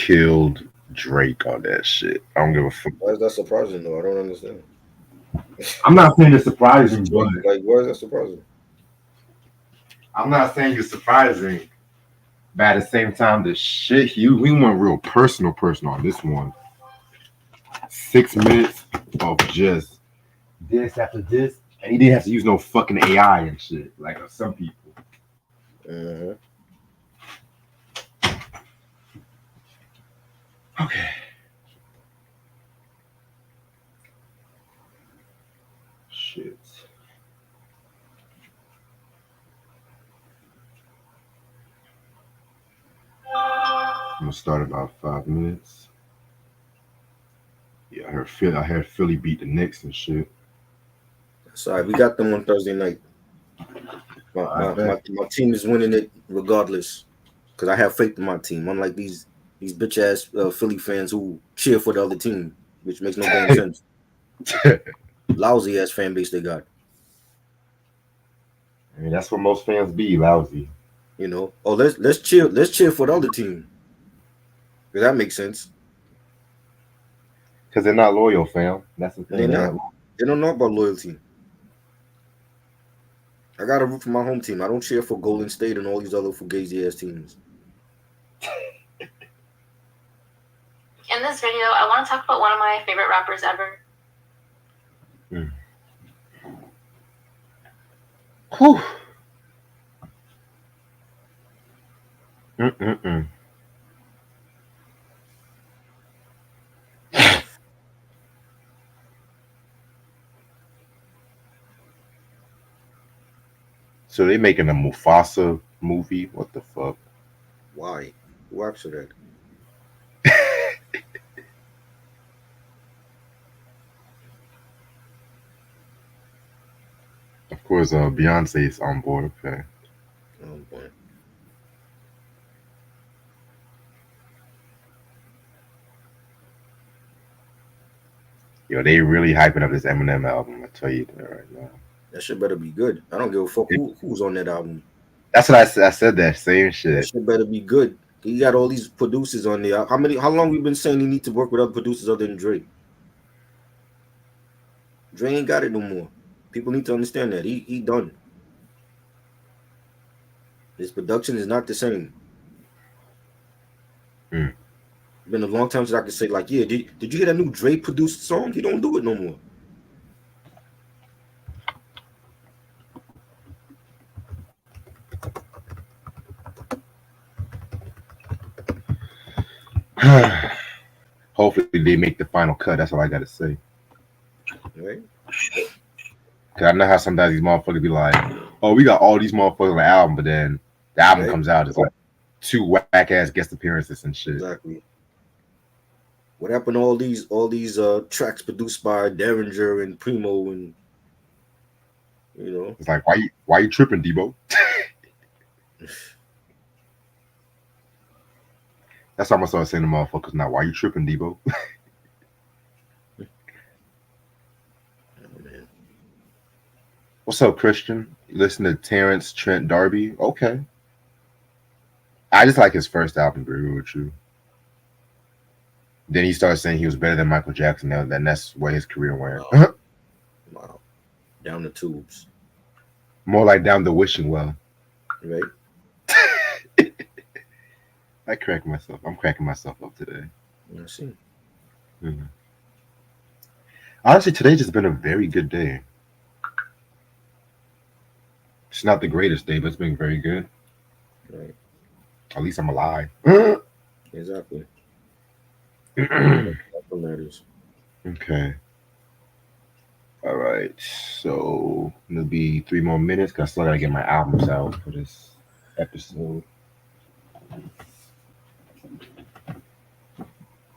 killed Drake on that shit. I don't give a fuck. Why is that surprising though? I don't understand. I'm not saying it's It's surprising, but Drake. Like, why is that surprising? I'm not saying it's surprising. But at the same time, the shit we went real personal on this one. 6 minutes of just this after this, and he didn't have to use no fucking AI and shit like some people. Uh-huh. Okay. Shit. I'm gonna start about 5 minutes. Yeah, I heard Philly beat the Knicks and shit. Sorry, we got them on Thursday night. My I my, my, bet. my team is winning it regardless, because I have faith in my team. Unlike these bitch ass Philly fans who cheer for the other team, which makes no damn sense. Lousy ass fan base they got. I mean, that's what most fans be, lousy. You know. Oh, let's cheer for the other team. Because that makes sense. Because they're not loyal, fam. That's the They're thing. They're not. not. They don't know about loyalty. I got to root for my home team. I don't cheer for Golden State and all these other fugazi ass teams. In this video, I want to talk about one of my favorite rappers ever. Whew. Mm-mm-mm. So they making a Mufasa movie? What the fuck? Why? Who asked for that? Of course, Beyonce is on board. Okay. Oh boy. Yo, they really hyping up this Eminem album. I tell you that right now. That shit better be good. I don't give a fuck who's on that album. That's what I said. I said that same That shit. shit better be good. He got all these producers on there. How long we been saying he need to work with other producers other than Drake? Dre ain't got it no more. People need to understand that. He done. His production is not the same. Mm. Been a long time since I could say, like, yeah, did you hear that new Dre produced song? He don't do it no more. Hopefully they make the final cut. That's all I gotta say. Right? Cause I know how sometimes these motherfuckers be like, "Oh, we got all these motherfuckers on the album," but then the album Right. comes out, it's like 2 whack ass guest appearances and shit. Exactly. What happened to all these tracks produced by Derringer and Primo and It's like, why you tripping, Debo? That's how I'm gonna start saying to motherfuckers now. Why you tripping, Debo? Oh, man. What's up, Christian? You listen to Terrence Trent D'Arby? Okay. I just like his first album, to be real with you. Then he started saying he was better than Michael Jackson, and that's where his career went. Wow. Down the tubes. More like down the wishing well. Right? I'm cracking myself up today. I see. Mm-hmm. Honestly, today's just been a very good day. It's not the greatest day, but it's been very good. Right. At least I'm alive. Exactly. That's what matters. Okay. All right. So it'll be 3 more minutes because I still gotta get my albums out for this episode.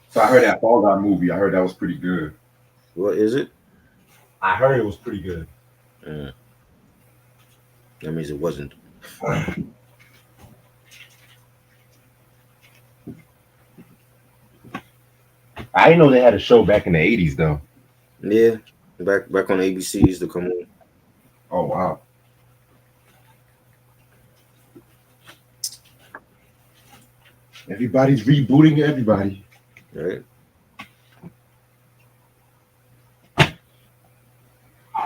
So I heard that Fall Guy movie. I heard that was pretty good. What is it? I heard it was pretty good. That means it wasn't. I didn't know they had a show back in the 80s though. Yeah. Back on ABC used to come on. Oh wow. Everybody's rebooting everybody. right?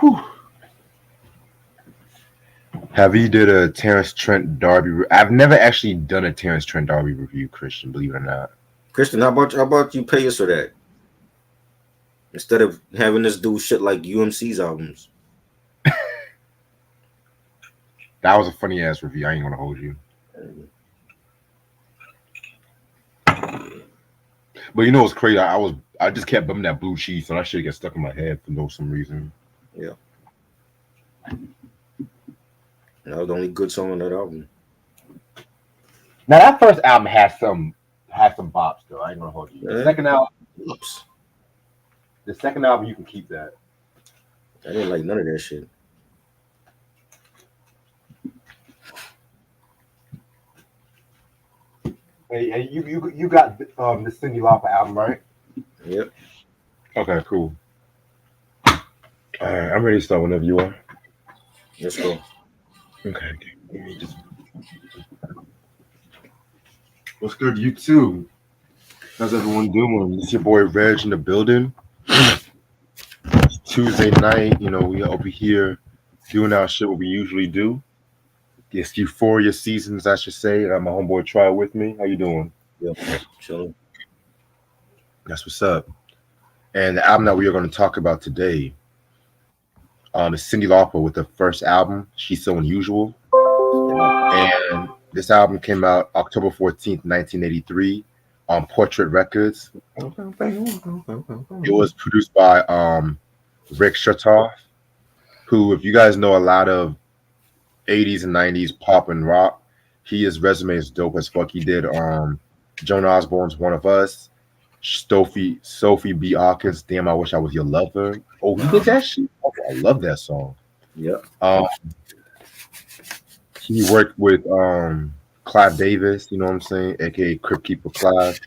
Whew. Have you did a Terrence Trent D'Arby? I've never actually done a Terrence Trent D'Arby review, Christian. Believe it or not. Christian, how about you pay us for that instead of having us do shit like UMC's albums? That was a funny ass review. I ain't gonna hold you. But you know what's crazy? I just kept bumming that blue cheese, so that shit get stuck in my head for no some reason. Yeah, that was the only good song on that album. Now that first album had some bops though. I ain't gonna hold you. Yeah. Oops. The second album you can keep that. I didn't like none of that shit. Hey, you got the Cyndi Lauper album, right? Yep. Okay, cool. All right, I'm ready to start whenever you are. Let's go. Okay. What's good, you too? How's everyone doing? It's your boy Reg in the building. It's Tuesday night, you know, we over here doing our shit what we usually do. It's Euphoria seasons, I should say. I got my homeboy Try with me. How you doing? Yep. Chilling. That's what's up. And the album that we are going to talk about today is Cyndi Lauper with the first album, She's So Unusual. And this album came out October 14th, 1983 on Portrait Records. It was produced by Rick Shutoff, who, if you guys know a lot of 80s and 90s pop and rock, his resume is dope as fuck. He did Joan Osborne's One of Us, Sophie B. Hawkins, Damn I Wish I Was Your Lover. Oh, he did that shit? Okay, I love that song. Yep. He worked with Clive Davis, you know what I'm saying, aka Crypt Keeper Clive.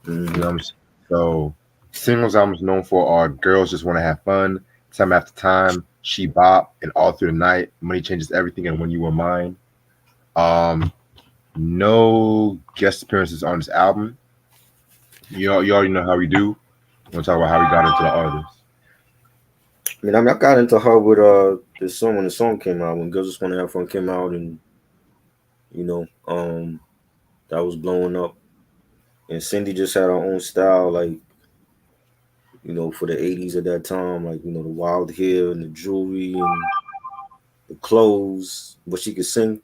You know what I'm saying? So singles I'm known for are Girls Just Want to Have Fun, Time After Time, She Bop, and All Through the Night, Money Changes Everything, and When You Were Mine. No guest appearances on this album. You already know how we do. We're gonna talk about how we got into the artist. I got into her with this song when the song came out, when Girls Just Want to Have Fun came out, and that was blowing up. And Cyndi just had her own style, like, for the 80s at that time, like, the wild hair and the jewelry and the clothes, but she could sing,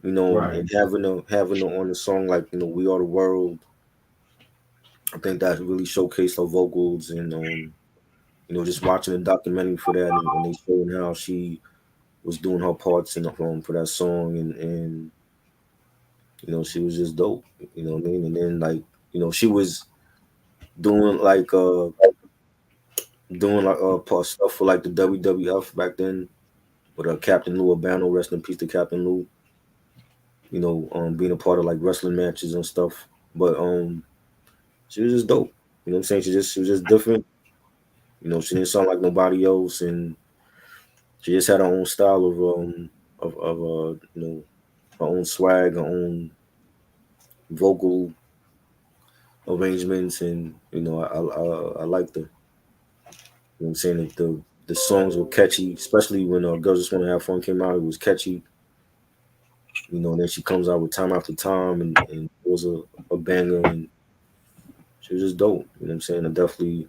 Right. and having her on the song like, We Are the World. I think that really showcased her vocals, and just watching the documentary for that, and they showing how she was doing her parts in the for that song, and she was just dope. You know what I mean? And then, like, she was doing like stuff for like the WWF back then with Captain Lou Albano, rest in peace to Captain Lou. Being a part of like wrestling matches and stuff. But she was just dope. You know what I'm saying? She was just different. She didn't sound like nobody else, and she just had her own style of her own swag, her own vocal arrangements, and I liked her. You know what I'm saying? The songs were catchy, especially when Girls Just Want to Have Fun came out. It was catchy. And then she comes out with Time After Time, and it was a banger, and she was just dope. You know what I'm saying? I definitely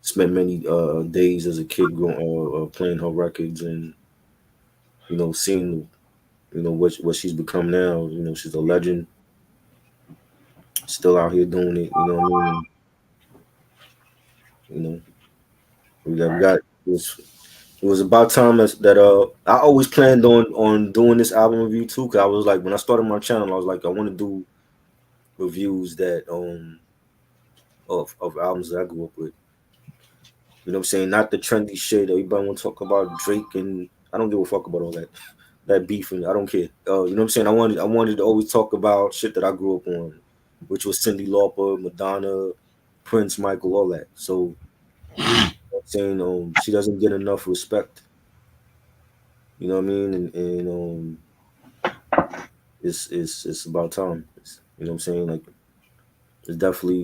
spent many days as a kid playing her records, and seeing what she's become now. She's a legend, still out here doing it. You know what I mean? And, we got it was about time that I always planned on doing this album review too, because I was like, when I started my channel, I was like, I want to do reviews that of albums that I grew up with. You know what I'm saying? Not the trendy shit. Everybody want to talk about Drake, and I don't give a fuck about all that beef, and I don't care. You know what I'm saying? I wanted to always talk about shit that I grew up on, which was Cyndi Lauper, Madonna, Prince, Michael, all that. So, you know what I'm saying, she doesn't get enough respect. You know what I mean? And it's about time. You know what I'm saying? Like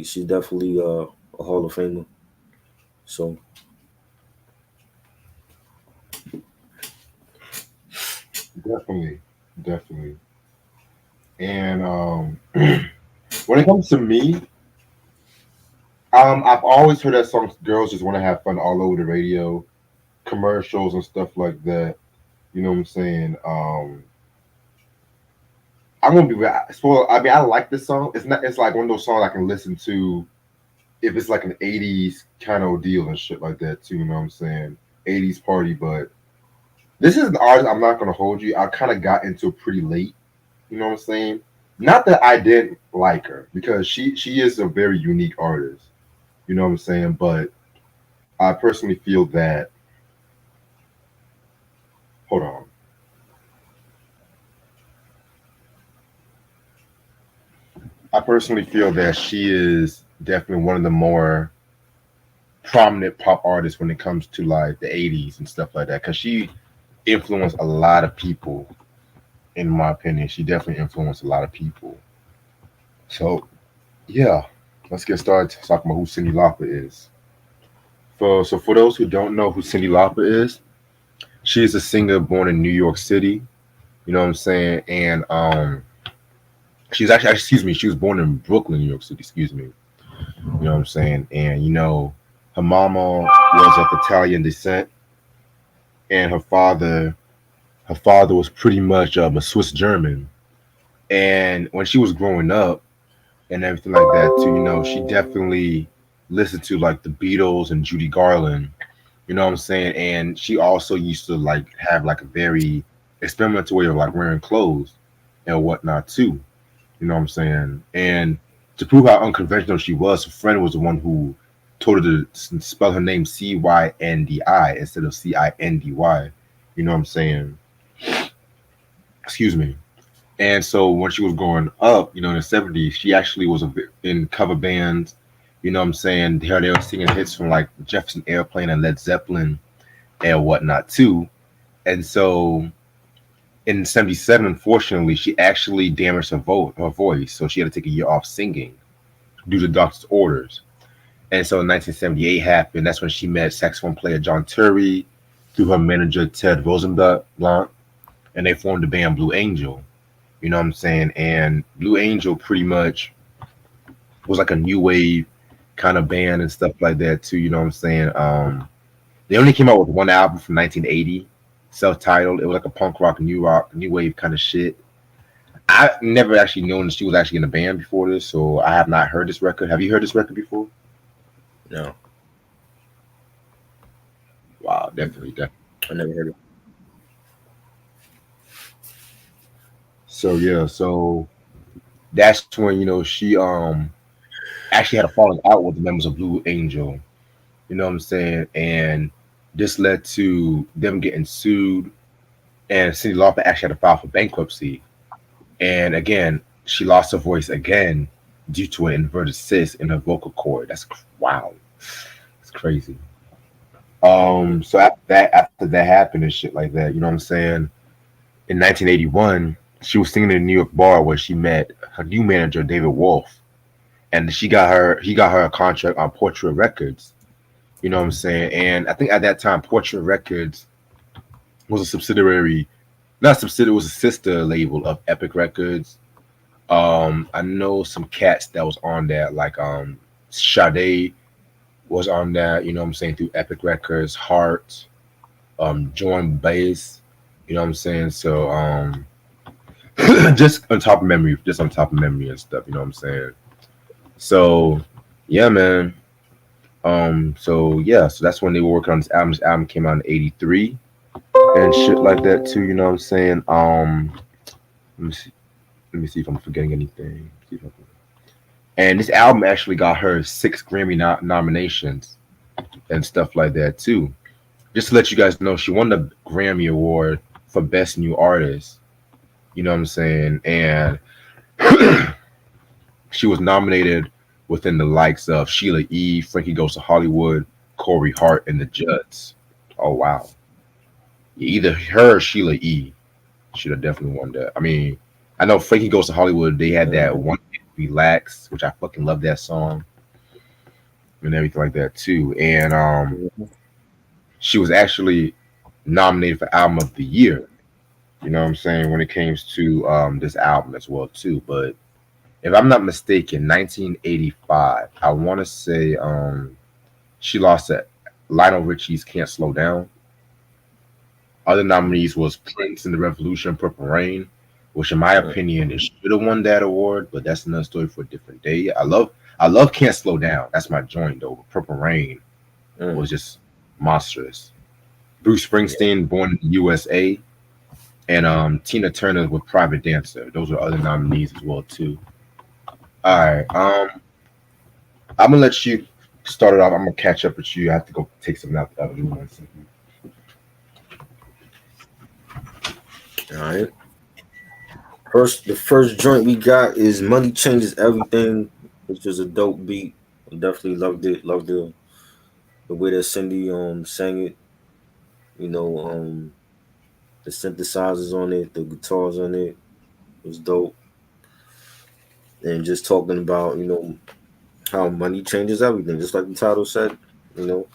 she's definitely a Hall of Famer. So Definitely, definitely. And when it comes to me, I've always heard that song "Girls Just Want to Have Fun" all over the radio, commercials and stuff like that. You know what I'm saying? I'm gonna be spoiled. I mean, I like this song. It's not. It's like one of those songs I can listen to if it's like an '80s kind of deal and shit like that too. You know what I'm saying? '80s party, but this is an artist. I'm not gonna hold you. I kind of got into it pretty late. You know what I'm saying? Not that I didn't like her because she is a very unique artist. You know what I'm saying? But I personally feel that. Hold on. I personally feel that she is definitely one of the more prominent pop artists when it comes to like the '80s and stuff like that because she influenced a lot of people. In my opinion, she definitely influenced a lot of people. So yeah, let's get started talking about who Cyndi Lauper is. For those who don't know who Cyndi Lauper is, she is a singer born in New York City. You know what I'm saying? And she's actually excuse me, she was born in Brooklyn, New York City. Excuse me. You know what I'm saying? And her mama was of Italian descent, and her father was pretty much a Swiss German. And when she was growing up and everything like that, too, she definitely listened to like the Beatles and Judy Garland. You know what I'm saying? And she also used to like have like a very experimental way of like wearing clothes and whatnot too. You know what I'm saying? And to prove how unconventional she was, her friend was the one who told her to spell her name Cyndi instead of Cindy. You know what I'm saying? Excuse me. And so when she was growing up, in the '70s, she actually was in cover bands. You know what I'm saying? They were singing hits from like Jefferson Airplane and Led Zeppelin and whatnot too. And so in '77, unfortunately, she actually damaged her voice, so she had to take a year off singing due to doctor's orders. And so in 1978 happened. That's when she met saxophone player John Turry through her manager Ted Rosenblatt, and they formed the band Blue Angel. You know what I'm saying? And Blue Angel pretty much was like a new wave kind of band and stuff like that too. You know what I'm saying? They only came out with one album from 1980, self-titled. It was like a punk rock, new wave kind of shit. I never actually known that she was actually in a band before this, so I have not heard this record. Have you heard this record before? no, Wow, definitely, definitely. I never heard of. So yeah, so that's when she actually had a falling out with the members of Blue Angel. You know what I'm saying? And this led to them getting sued, and Cyndi Lauper actually had to file for bankruptcy. And again, she lost her voice again due to an inverted cyst in her vocal cord. That's wow, it's crazy. So after that happened and shit like that, you know what I'm saying? In 1981, she was singing in a New York bar where she met her new manager, David Wolf, and he got her a contract on Portrait Records. You know what I'm saying? And I think at that time, Portrait Records was a subsidiary, not subsidiary, it was a sister label of Epic Records. I know some cats that was on that, like Sade was on that, you know what I'm saying, through Epic Records, Heart, Join Bass, you know what I'm saying? So just on top of memory and stuff, you know what I'm saying? So yeah, man. So that's when they were working on this album. This album came out in '83 and shit like that too, you know what I'm saying? Let me see. Let me see if I'm forgetting anything. See if I can- And this album actually got her 6 Grammy nominations and stuff like that too. Just to let you guys know, she won the Grammy Award for Best New Artist. You know what I'm saying? And she was nominated within the likes of Sheila E., Frankie Goes to Hollywood, Corey Hart, and the Judds. Oh wow. Either her or Sheila E. should have definitely won that. I mean, I know Frankie Goes to Hollywood. They had that one Relax, which I fucking love that song and everything like that too. And she was actually nominated for Album of the Year. You know what I'm saying, when it came to this album as well too. But if I'm not mistaken, 1985, I want to say she lost to Lionel Richie's Can't Slow Down. Other nominees was Prince and the Revolution, Purple Rain, which in my opinion it should have won that award, but that's another story for a different day. I love Can't Slow Down. That's my joint though. But Purple Rain was just monstrous. Bruce Springsteen, Born in the USA, and Tina Turner with Private Dancer. Those are other nominees as well too. All right. I'm gonna let you start it off. I'm gonna catch up with you. I have to go take something out the oven. 1 second. All right. The first joint we got is "Money Changes Everything," which is a dope beat. I definitely loved it. Loved the way that Cyndi sang it. You know, the synthesizers on it, the guitars on it was dope. And just talking about, how money changes everything, just like the title said. You know,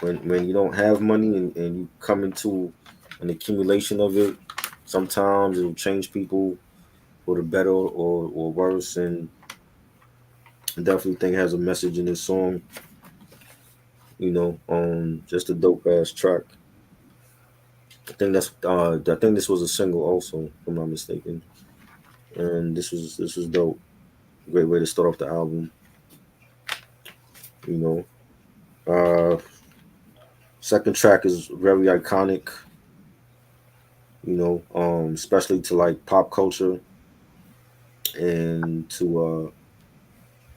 when you don't have money and you come into an accumulation of it, sometimes it'll change people for the better or worse. And I definitely think it has a message in this song. Just a dope ass track. I think this was a single also, if I'm not mistaken. And this was dope. Great way to start off the album. Second track is very iconic. Especially to like pop culture and to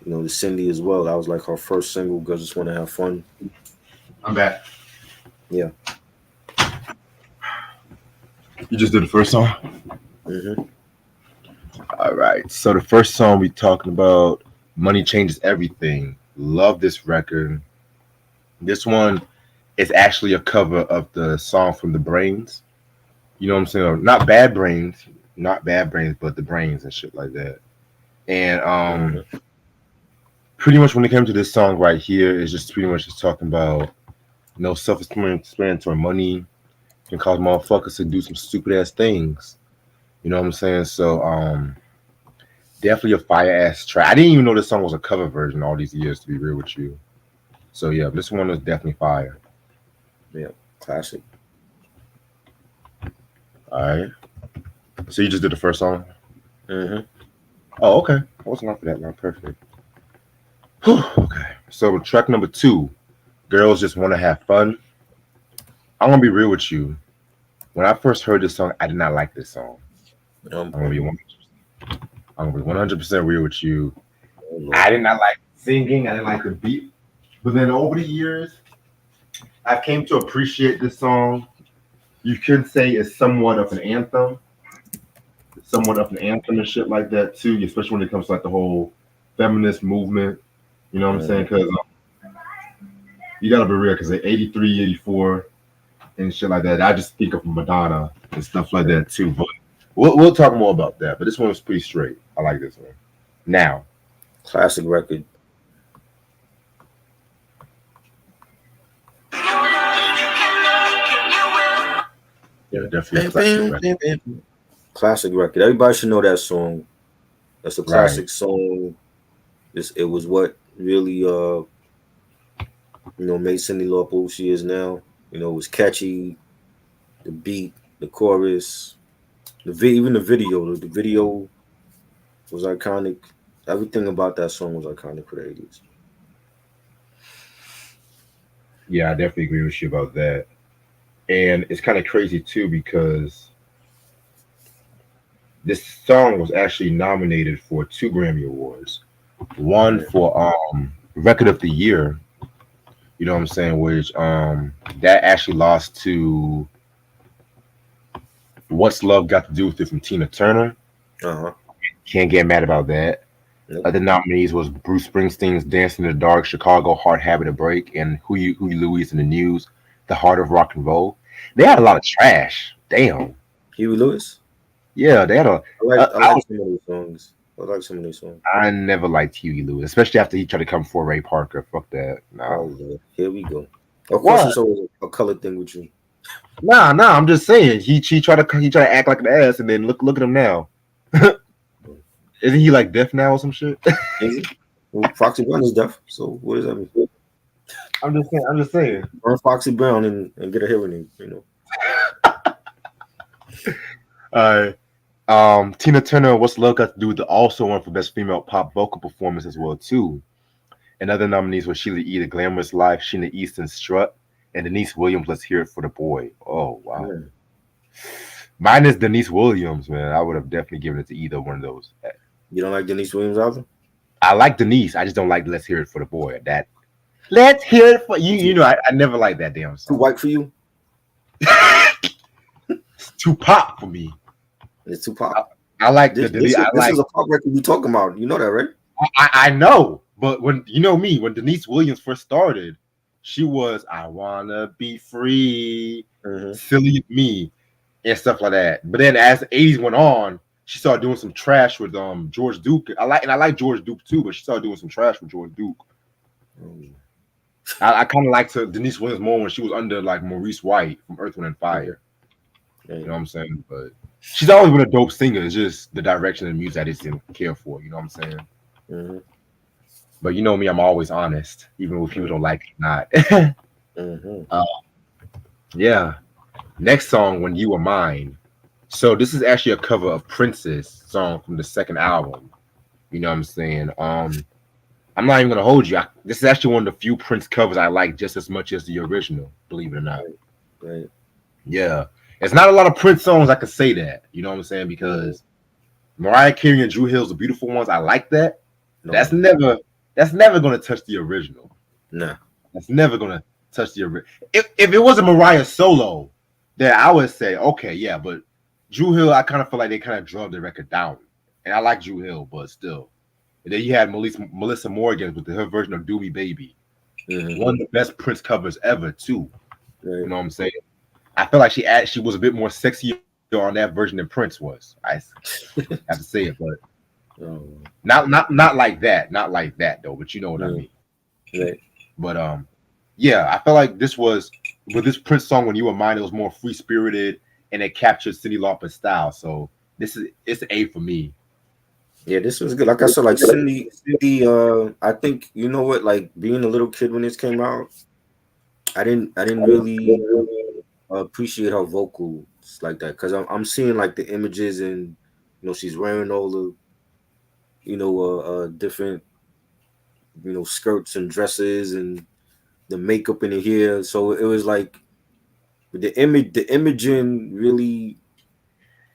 the Cyndi as well. That was like her first single, "Girls Just Want to Have Fun." I'm back. Yeah. You just did the first song? Mm-hmm. All right. So the first song we talking about, "Money Changes Everything." Love this record. This one is actually a cover of the song from The Brains. You know what I'm saying? Not Bad Brains, but The Brains and shit like that. And pretty much when it came to this song right here, it's just pretty much just talking about, self-explanatory. Money can cause motherfuckers to do some stupid ass things. You know what I'm saying? So definitely a fire ass track. I didn't even know this song was a cover version all these years, to be real with you. So yeah, this one is definitely fire. Yeah, classic. All right. So you just did the first song? Mm-hmm. Oh, okay. I wasn't off for that now. Perfect. Okay. So track number 2, "Girls Just Want to Have Fun." I'm gonna be real with you. When I first heard this song, I did not like this song. I'm gonna be 100% real with you. I did not like singing. I didn't like the beat. But then over the years, I came to appreciate this song. You could say it's somewhat of an anthem. And shit like that too, especially when it comes to like the whole feminist movement. You know what I'm saying? Because you gotta be real, because at 83, 84 and shit like that, I just think of Madonna and stuff like that too. But we'll talk more about that. But this one was pretty straight. I like this one. Now, classic record. Yeah, definitely a classic record. Classic record. Everybody should know that song. That's a classic song. It was what really made Cyndi Lauper who she is now. It was catchy, the beat, the chorus, even the video. The video was iconic. Everything about that song was iconic for the 80s. Yeah, I definitely agree with you about that. And it's kind of crazy too, because this song was actually nominated for 2 Grammy Awards. One for Record of the Year, you know what I'm saying, which that actually lost to "What's Love Got to Do with It" from Tina Turner. Can't get mad about that. Other nominees was Bruce Springsteen's "Dancing in the Dark," "Chicago," "Hard Habit to Break," and Huey Lewis in the News, "The Heart of Rock and Roll." They had a lot of trash. Damn. Huey Lewis? Yeah, they had a. I like some of those songs. I like some of those songs. I never liked Huey Lewis, especially after he tried to come for Ray Parker. Fuck that. Oh, Nah. Lord. Here we go. Of course, What? it's always a color thing with you. Nah. I'm just saying he tried to act like an ass, and then look at him now. Isn't he like deaf now or some shit? Is it? Well, Foxy Brown is deaf, so what does that mean? I'm just saying. Burn Foxy Brown and get a hearing aid, you know. Tina Turner, What's Love Got to Do with the also won for Best Female Pop Vocal Performance as well too. And other nominees were Sheila E. The Glamorous Life, Sheena Easton Strut, and Denise Williams, Let's Hear It for the Boy. Oh wow. Yeah. Mine is Denise Williams, man. I would have definitely given it to either one of those. You don't like Denise Williams either? I like Denise. I just don't like Let's Hear It for the Boy. That Let's Hear It for you. You know, I never liked that damn song. Too white for you? It's too pop for me. It's too pop. I like This this is a pop record we talking about. You know that, right? I know, but when you know me, when Denise Williams first started, she was I wanna be free, silly me, and stuff like that. But then as the 80s went on, she started doing some trash with George Duke. I like George Duke too, but she started doing some trash with George Duke. I kind of liked Denise Williams more when she was under like Maurice White from Earth, Wind and Fire. You know what I'm saying? But she's always been a dope singer. It's just the direction of the music I just didn't care for. You know what I'm saying? Mm-hmm. But you know me, I'm always honest, even if people don't like it or not. Yeah. Next song, When You Were Mine. So this is actually a cover of Prince's song from the second album. You know what I'm saying? I'm not even gonna hold you. This is actually one of the few Prince covers I like just as much as the original, believe it or not. Right. Yeah. It's not a lot of Prince songs I could say that. You know what I'm saying? Because Mariah Carey and Drew Hill's The Beautiful Ones, I like that. No. That's never gonna touch the original. Nah. That's never gonna touch the original. If it was a Mariah solo, then I would say, okay, yeah, but Drew Hill, I kind of feel like they kind of drugged the record down. And I like Drew Hill, but still. And then you had Melissa Morgan with her version of Do Me Baby. One of the best Prince covers ever, too. Right. You know what I'm saying? I feel like she was a bit more sexy on that version than Prince was. I have to say it, but not like that. Not like that, though, but you know what I mean. Right. But yeah, I felt like this was with this Prince song When You Were Mine, it was more free spirited and it captured Cyndi Lauper's style. So it's an A for me. Yeah, this was good. Like I said, like Cyndi, I think you know what, like being a little kid when this came out, I didn't really appreciate her vocals like that because I'm seeing like the images and you know she's wearing all the different skirts and dresses and the makeup in the hair. So it was like the imaging really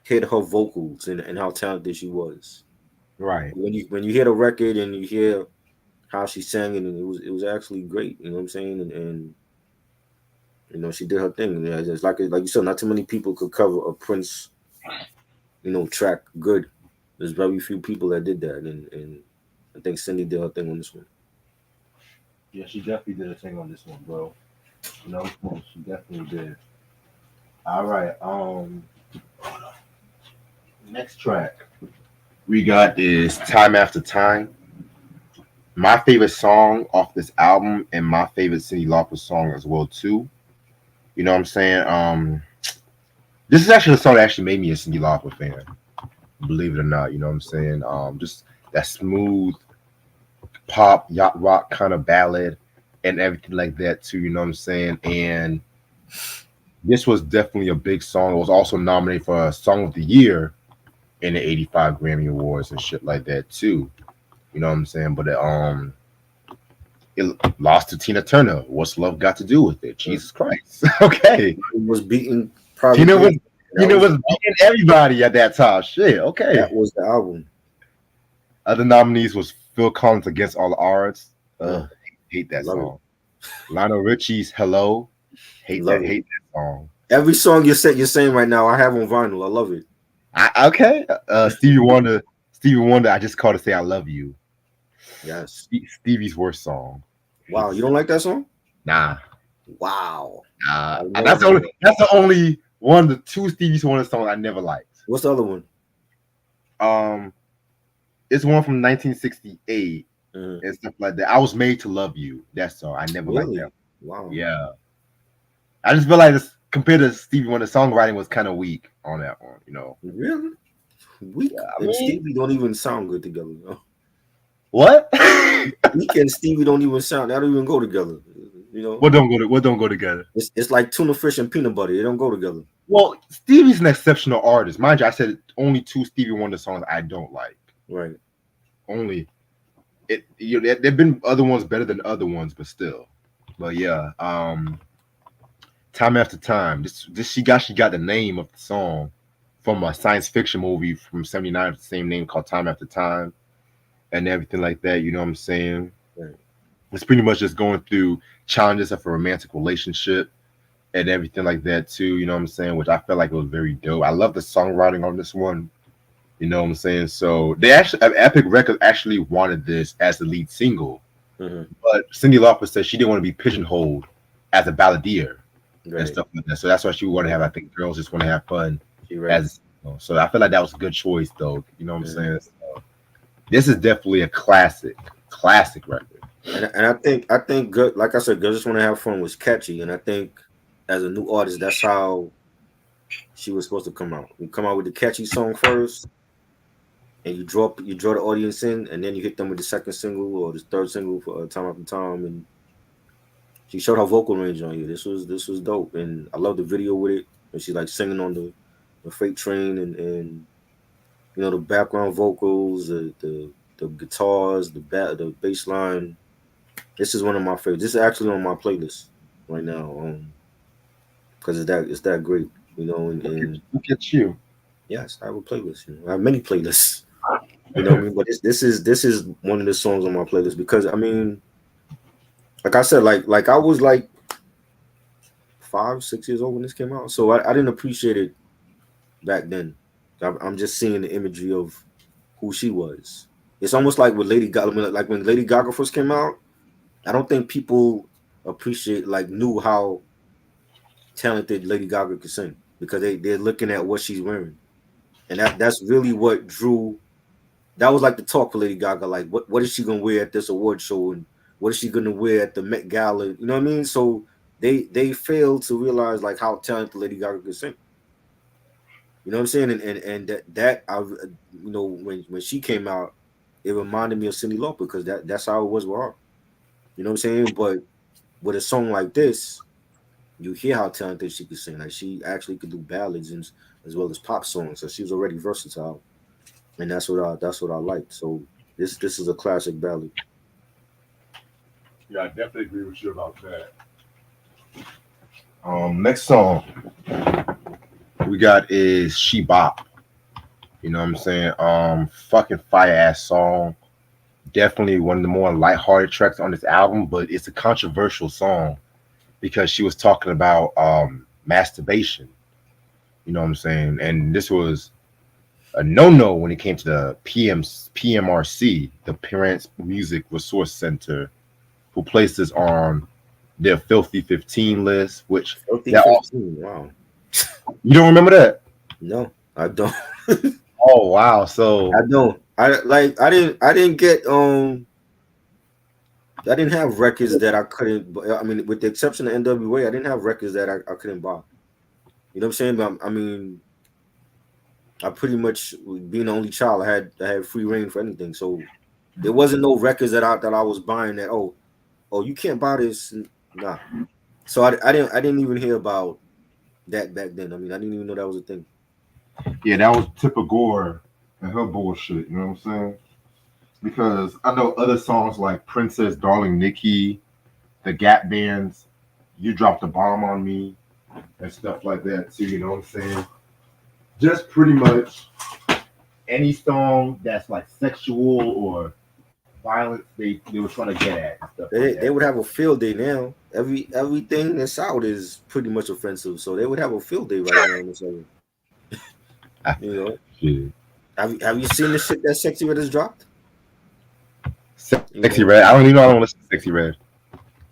hit her vocals and how talented she was. Right. When you hear the record and you hear how she sang it, and it was actually great. You know what I'm saying? And you know she did her thing. Yeah, just like you said, not too many people could cover a Prince, track good. There's very few people that did that, and I think Cyndi did her thing on this one. Yeah, she definitely did her thing on this one, bro. You know, she definitely did. All right. Next track we got is Time After Time. My favorite song off this album and my favorite Cyndi Lauper song as well too. You know what I'm saying? This is actually the song that actually made me a Cyndi Lauper fan. Believe it or not, you know what I'm saying? Just that smooth pop, yacht rock kind of ballad and everything like that too, you know what I'm saying? And this was definitely a big song. It was also nominated for a Song of the Year in the 85 Grammy Awards and shit like that too. You know what I'm saying? But it lost to Tina Turner. What's Love Got to Do with it? Jesus Christ. Okay. It was beating Tina was beating everybody at that time. Shit. Okay. That was the album. Other nominees was Phil Collins' Against All Odds. Hate that Love song. Lionel Richie's Hello. Hate that song. Every song you're saying right now, I have on vinyl. I love it. Okay. Stevie Wonder, I just called to say I love you. Yes. Stevie's worst song. Wow, you don't like that song? Nah. Wow. That's the only one of the two Stevie Wonder songs I never liked. What's the other one? It's one from 1968 Mhm. and stuff like that. I was made to love you. That song. I never liked Really? that. Wow. Yeah. I just feel like this, compared to Stevie Wonder, songwriting was kind of weak on that one. You know. Really? Weak. Yeah, I And mean, Stevie don't even sound good together. what? Weak and Stevie don't even sound. They don't even go together. You know. What don't go together? It's like tuna fish and peanut butter. They don't go together. Well, Stevie's an exceptional artist. Mind you, I said only two Stevie Wonder songs I don't like. Right. Only it. You know, there've been other ones better than other ones, but still. But yeah, time after time. This she got the name of the song from a science fiction movie from '79 with the same name called Time After Time and everything like that. You know what I'm saying? Right. It's pretty much just going through challenges of a romantic relationship and everything like that too. You know what I'm saying? Which I felt like it was very dope. I love the songwriting on this one. You know what I'm saying? So they actually, Epic Records actually wanted this as the lead single, Mm-hmm. but Cyndi Lauper said she didn't want to be pigeonholed as a balladeer and Right. stuff like that. So that's why she wanted to have. I think girls just want to have fun You're right. as. So I feel like that was a good choice, though. You know what I'm Mhm. saying? So this is definitely a classic record. And I think good. Like I said, girls just want to have fun was catchy, and I think as a new artist, that's how she was supposed to come out. You come out with the catchy song first, and you draw the audience in, and then you hit them with the second single or the third single for Time After Time, and she showed her vocal range on here. This was dope, and I love the video with it. And she's like singing on the freight train, and you know the background vocals, the guitars, the bass line. This is one of my favorites. This is actually on my playlist right now, because it's that great, you know. And Look at you. yes, I have a playlist. You know, I have many playlists. You know what I mean? But this is one of the songs on my playlist because I mean, like I said, like I was like 5, 6 years old when this came out, so I didn't appreciate it back then. I'm just seeing the imagery of who she was. It's almost like with Lady Gaga, like when Lady Gaga first came out. I don't think people knew how talented Lady Gaga could sing because they're looking at what she's wearing, and that's really what drew. That was like the talk for Lady Gaga. Like, what is she gonna wear at this award show, and what is she gonna wear at the Met Gala? You know what I mean? So they failed to realize like how talented Lady Gaga could sing. You know what I'm saying? And that I you know when she came out, it reminded me of Cyndi Lauper because that's how it was with her. You know what I'm saying? But with a song like this, you hear how talented she could sing. Like she actually could do ballads and as well as pop songs. So she was already versatile, and that's what I liked. So this is a classic ballad. Yeah, I definitely agree with you about that. Next song we got is She Bop. You know what I'm saying? Fucking fire ass song. Definitely one of the more lighthearted tracks on this album, but it's a controversial song because she was talking about masturbation. You know what I'm saying? And this was a no-no when it came to the PMRC, the Parents Music Resource Center, who placed this on their Filthy 15 list, which Filthy that 15. Wow. you don't remember that? No, I don't. Oh wow! So I don't. I didn't get I didn't have records that I couldn't. I mean, with the exception of NWA, I didn't have records that I couldn't buy. You know what I'm saying? But I mean, I pretty much being the only child, I had free reign for anything. So there wasn't no records that I was buying that oh you can't buy this. Nah. So I didn't even hear about that back then. I mean, I didn't even know that was a thing. yeah, that was Tipper Gore and her bullshit. You know what I'm saying? Because I know other songs like Princess Darling Nikki, the Gap Bands, You Dropped a Bomb on Me, and stuff like that too. You know what I'm saying? Just pretty much any song that's like sexual or violence, they were trying to get at and stuff like They that. would have a field day now. Everything that's out is pretty much offensive. So they would have a field day right now in this area. You know, Shit. have you seen the shit that Sexy Red has dropped? You Sexy know, Red. I don't even know. I don't listen to Sexy Red.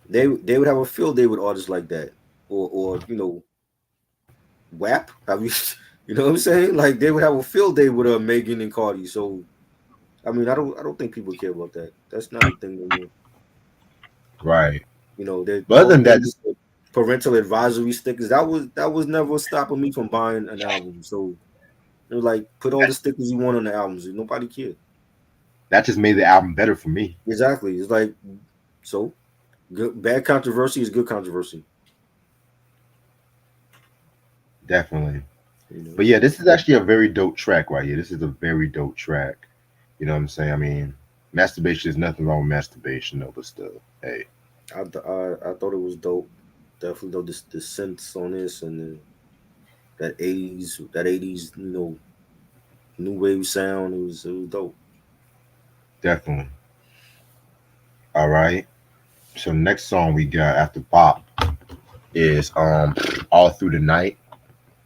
they would have a field day with artists like that, or you know, WAP. Have you You know what I'm saying? Like they would have a field day with Megan and Cardi. So I mean, I don't think people care about that. That's not a thing anymore. Right. You know, they But other all than that, things with parental advisory stickers. That was never stopping me from buying an album. So it was like put all the stickers you want on the albums. Nobody cared. that just made the album better for me. Exactly. It's like so good. Bad controversy is good controversy. Definitely. You know. But yeah, this is actually a very dope track right here. This is a very dope track. You know what I'm saying? I mean, masturbation is nothing wrong with masturbation, though, but still, hey. I thought it was dope. Definitely though the synths on this and that 80s new wave sound. It was dope. Definitely. All right. So next song we got after Pop is All Through the Night.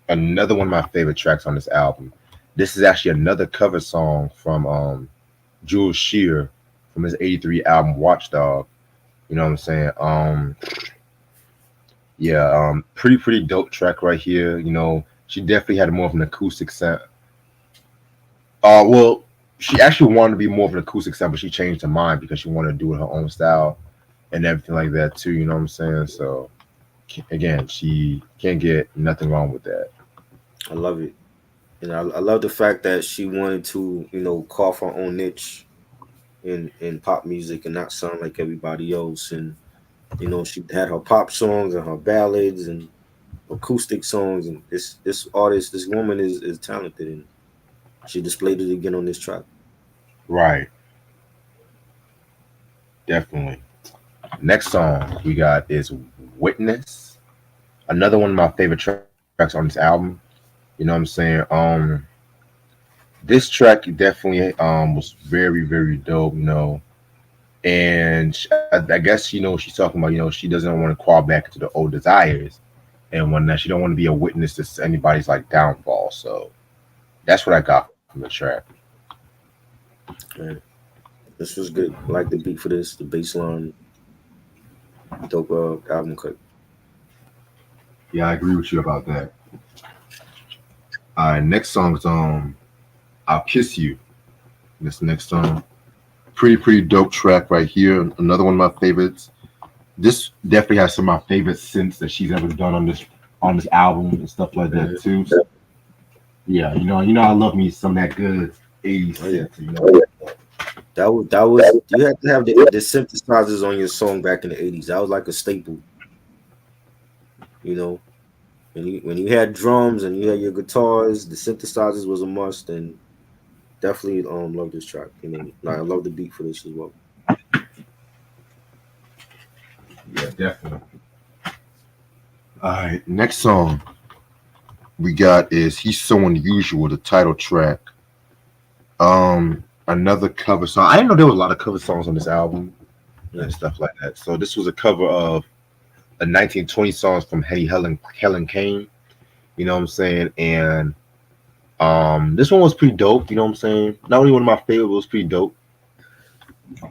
Another one of my favorite tracks on this album. This is actually another cover song from Jules Shear from his '83 album Watchdog. You know what I'm saying? Yeah, pretty dope track right here. You know, she definitely had more of an acoustic sound. Well, she actually wanted to be more of an acoustic sound, but she changed her mind because she wanted to do it her own style and everything like that too. You know what I'm saying? So again, she can't get nothing wrong with that. I love it. And I love the fact that she wanted to, carve her own niche in pop music and not sound like everybody else. And she had her pop songs and her ballads and acoustic songs. And this artist, this woman is talented, and she displayed it again on this track. Right, definitely. Next song we got is Witness. Another one of my favorite tracks on this album. You know what I'm saying? This track definitely was very dope. And I guess she's talking about she doesn't want to crawl back into the old desires and when she don't want to be a witness to anybody's like downfall. So that's what I got from the track. Man, this was good. I like the beat for this, the bass line, dope album cut. Yeah, I agree with you about that. All right, next song is "I'll Kiss You." This next song, pretty dope track right here. Another one of my favorites. This definitely has some of my favorite synths that she's ever done on this album and stuff like that too. So, yeah, I love me some of that good '80s Oh yeah, synth. that was you had to have the synthesizers on your song back in the '80s. That was like a staple. You know, when you had drums and you had your guitars, the synthesizers was a must. And definitely love this track. Like I love the beat for this as well. Yeah, definitely. All right, next song we got is "He's So Unusual," the title track. Another cover song. I didn't know there was a lot of cover songs on this album Yeah. and stuff like that. So this was a cover of a 1920 songs from Helen Kane. You know what I'm saying? And this one was pretty dope. You know what I'm saying? Not only one of my favorite, but it was pretty dope.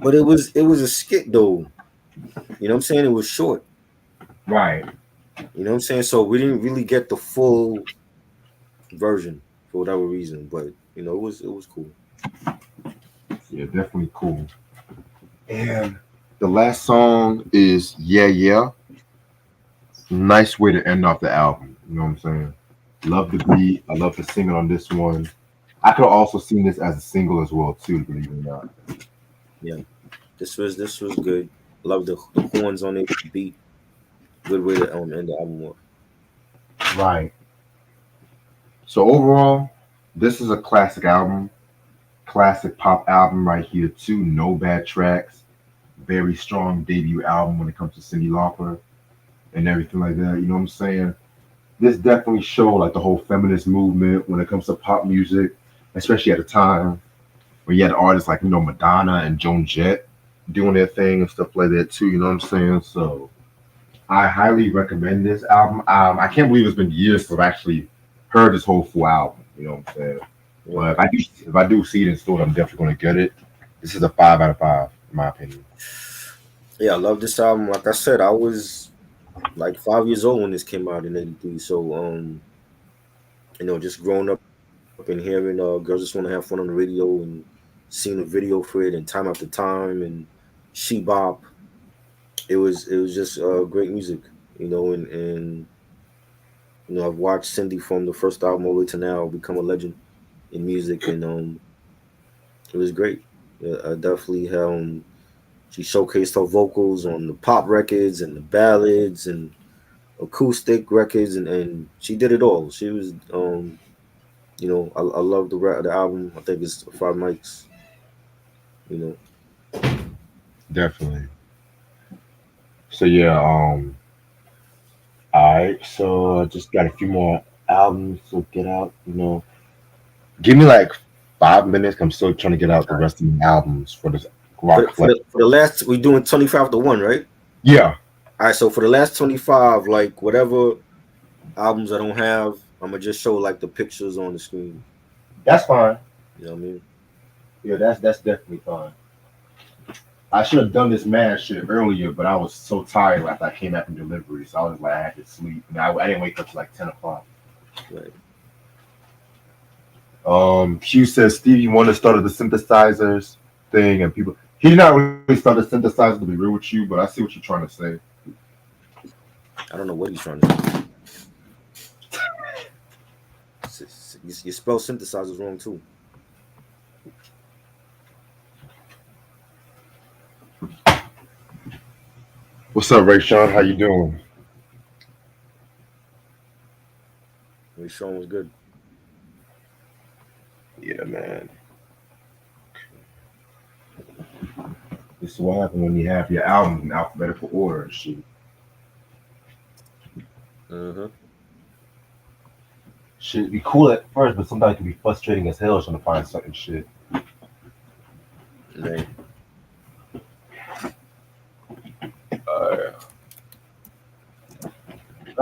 But it was a skit though. You know what I'm saying? It was short. Right. You know what I'm saying? So we didn't really get the full version for whatever reason. But it was cool. Yeah, definitely cool. And the last song is "Yeah Yeah." Nice way to end off the album. You know what I'm saying? Love the beat. I love the singing on this one. I could have also seen this as a single as well too, believe it or not. Yeah. This was good. Love the horns on it, the beat. Good way to end the album off. Right. So overall, this is a classic album, classic pop album right here too. No bad tracks. Very strong debut album when it comes to Cyndi Lauper and everything like that. You know what I'm saying? This definitely showed like the whole feminist movement when it comes to pop music, especially at a time where you had artists like Madonna and Joan Jett doing their thing and stuff like that too. You know what I'm saying? So I highly recommend this album. I can't believe it's been years since I've actually heard this whole full album. You know what I'm saying? But if I do see it in store, I'm definitely going to get it. This is a 5 out of 5 in my opinion. Yeah, I love this album. Like I said, I was like 5 years old when this came out in '83. So just growing up and hearing girls just want to have fun on the radio and seeing a video for it and time after time and she bop. It was just great music, and I've watched Cyndi from the first album all the way to now become a legend in music, and it was great. Yeah, I definitely she showcased her vocals on the pop records and the ballads and acoustic records, and she did it all. She was I love the album. I think it's Five Mics. You know, Definitely. So yeah, all right. So I just got a few more albums to get out. Give me like 5 minutes. I'm still trying to get out the rest of the albums for this for rock the, for flex. the, for the last we doing 25 to 1, right? Yeah, All right, so for the last 25, like whatever albums I don't have, I'm gonna just show like the pictures on the screen. that's fine. You know what I mean? Yeah, that's definitely fine. I should have done this man shit earlier, but I was so tired after I came back from delivery, so I was like, I had to sleep. And I didn't wake up till like 10 o'clock. Right. Q says Stevie Wonder started the synthesizers thing, and people he did not really start the synthesizer to be real with you, but I see what you're trying to say. I don't know what he's trying to do. You spell synthesizers wrong too. What's up, Ray Sean? How you doing? Ray Sean was good. Yeah, man. This is what happens when you have your albums in alphabetical order and shit. Uh-huh. Shit be cool at first, but sometimes it can be frustrating as hell trying to find certain shit. Right.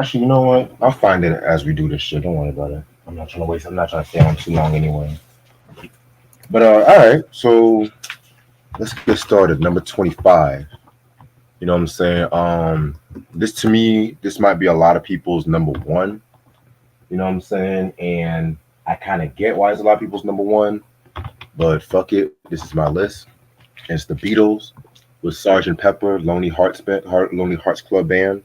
Actually, you know what? I'll find it as we do this shit. Don't worry about it. I'm not trying to waste. I'm not trying to stay on too long anyway. But all right. So let's get started. Number 25. You know what I'm saying? This to me, this might be a lot of people's number one. You know what I'm saying? And I kind of get why it's a lot of people's number one, but fuck it. This is my list. And it's the Beatles with Sergeant Pepper, Lonely Hearts Club Band.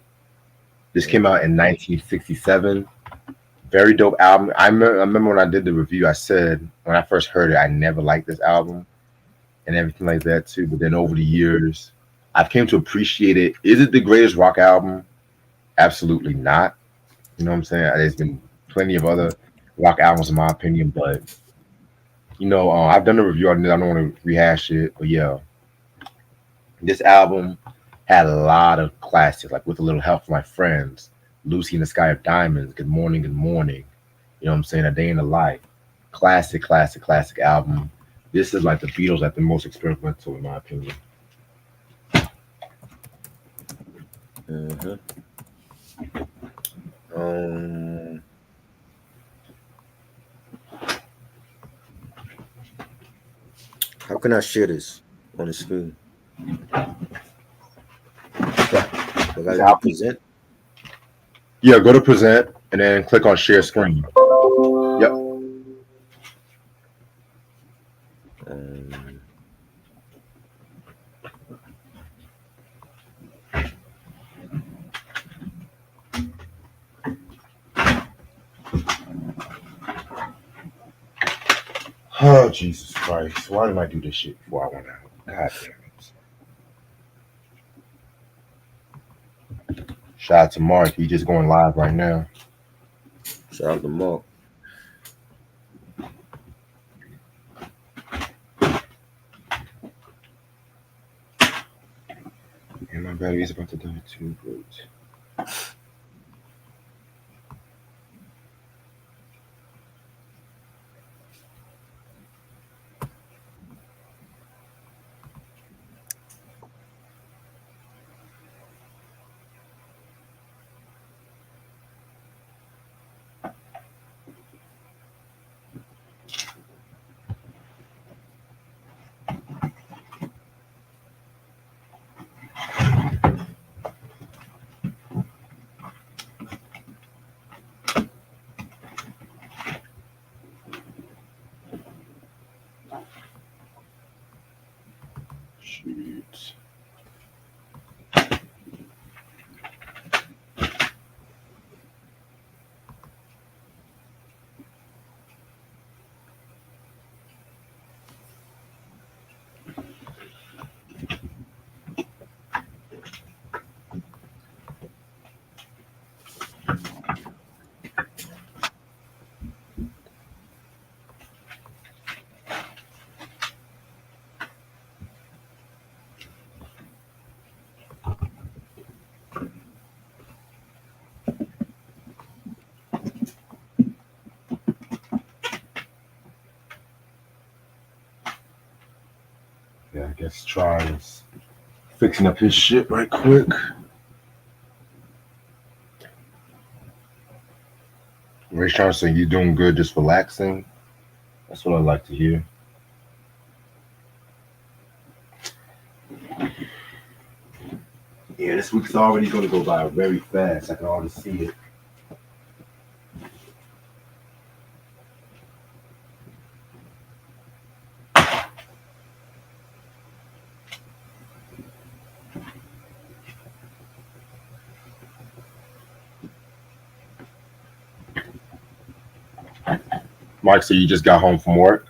This came out in 1967. Very dope album. I remember when I did the review, I said when I first heard it, I never liked this album and everything like that too. But then over the years, I've came to appreciate it. Is it the greatest rock album? Absolutely not. You know what I'm saying? There's been plenty of other rock albums in my opinion, but I've done a review on it. I don't want to rehash it, but yeah, this album had a lot of classics, like With a Little Help from My Friends, Lucy in the Sky of Diamonds, Good Morning, Good Morning. You know what I'm saying? A Day in the Life. Classic album. This is like the Beatles at the most experimental, in my opinion. Uh-huh. How can I share this on the screen? I gotta present. Yeah, go to present and then click on share screen. Yep. Oh, Jesus Christ. Why did I do this shit before I went out? God damn it. Shout out to Mark. He's just going live right now. Shout out to Mark. And my battery's about to die too. Great. Yeah, I guess Try's fixing up his shit right quick. Ray Sean saying you doing good, just relaxing. That's what I like to hear. Yeah, this week's already going to go by very fast. I can already see it. Mike, so you just got home from work?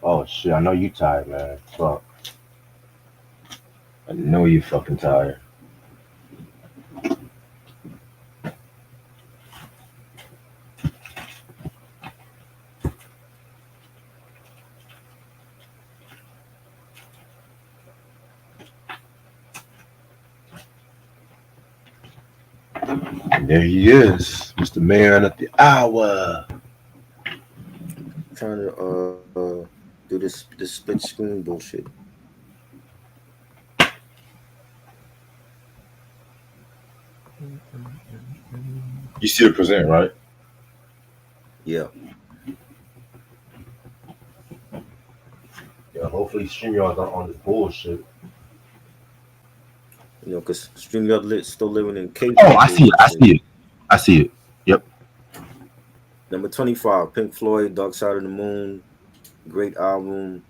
Oh shit, I know you tired, man. Fuck. I know you fucking tired. And there he is, Mr. Man at the hour. Trying to do this split screen bullshit. You see the present, right? Yeah. Yeah, hopefully StreamYard's not on this bullshit. You know, because StreamYard still living in cable. Oh, I see it. I see it. Yep. Number 25, Pink Floyd, Dark Side of the Moon. Great album.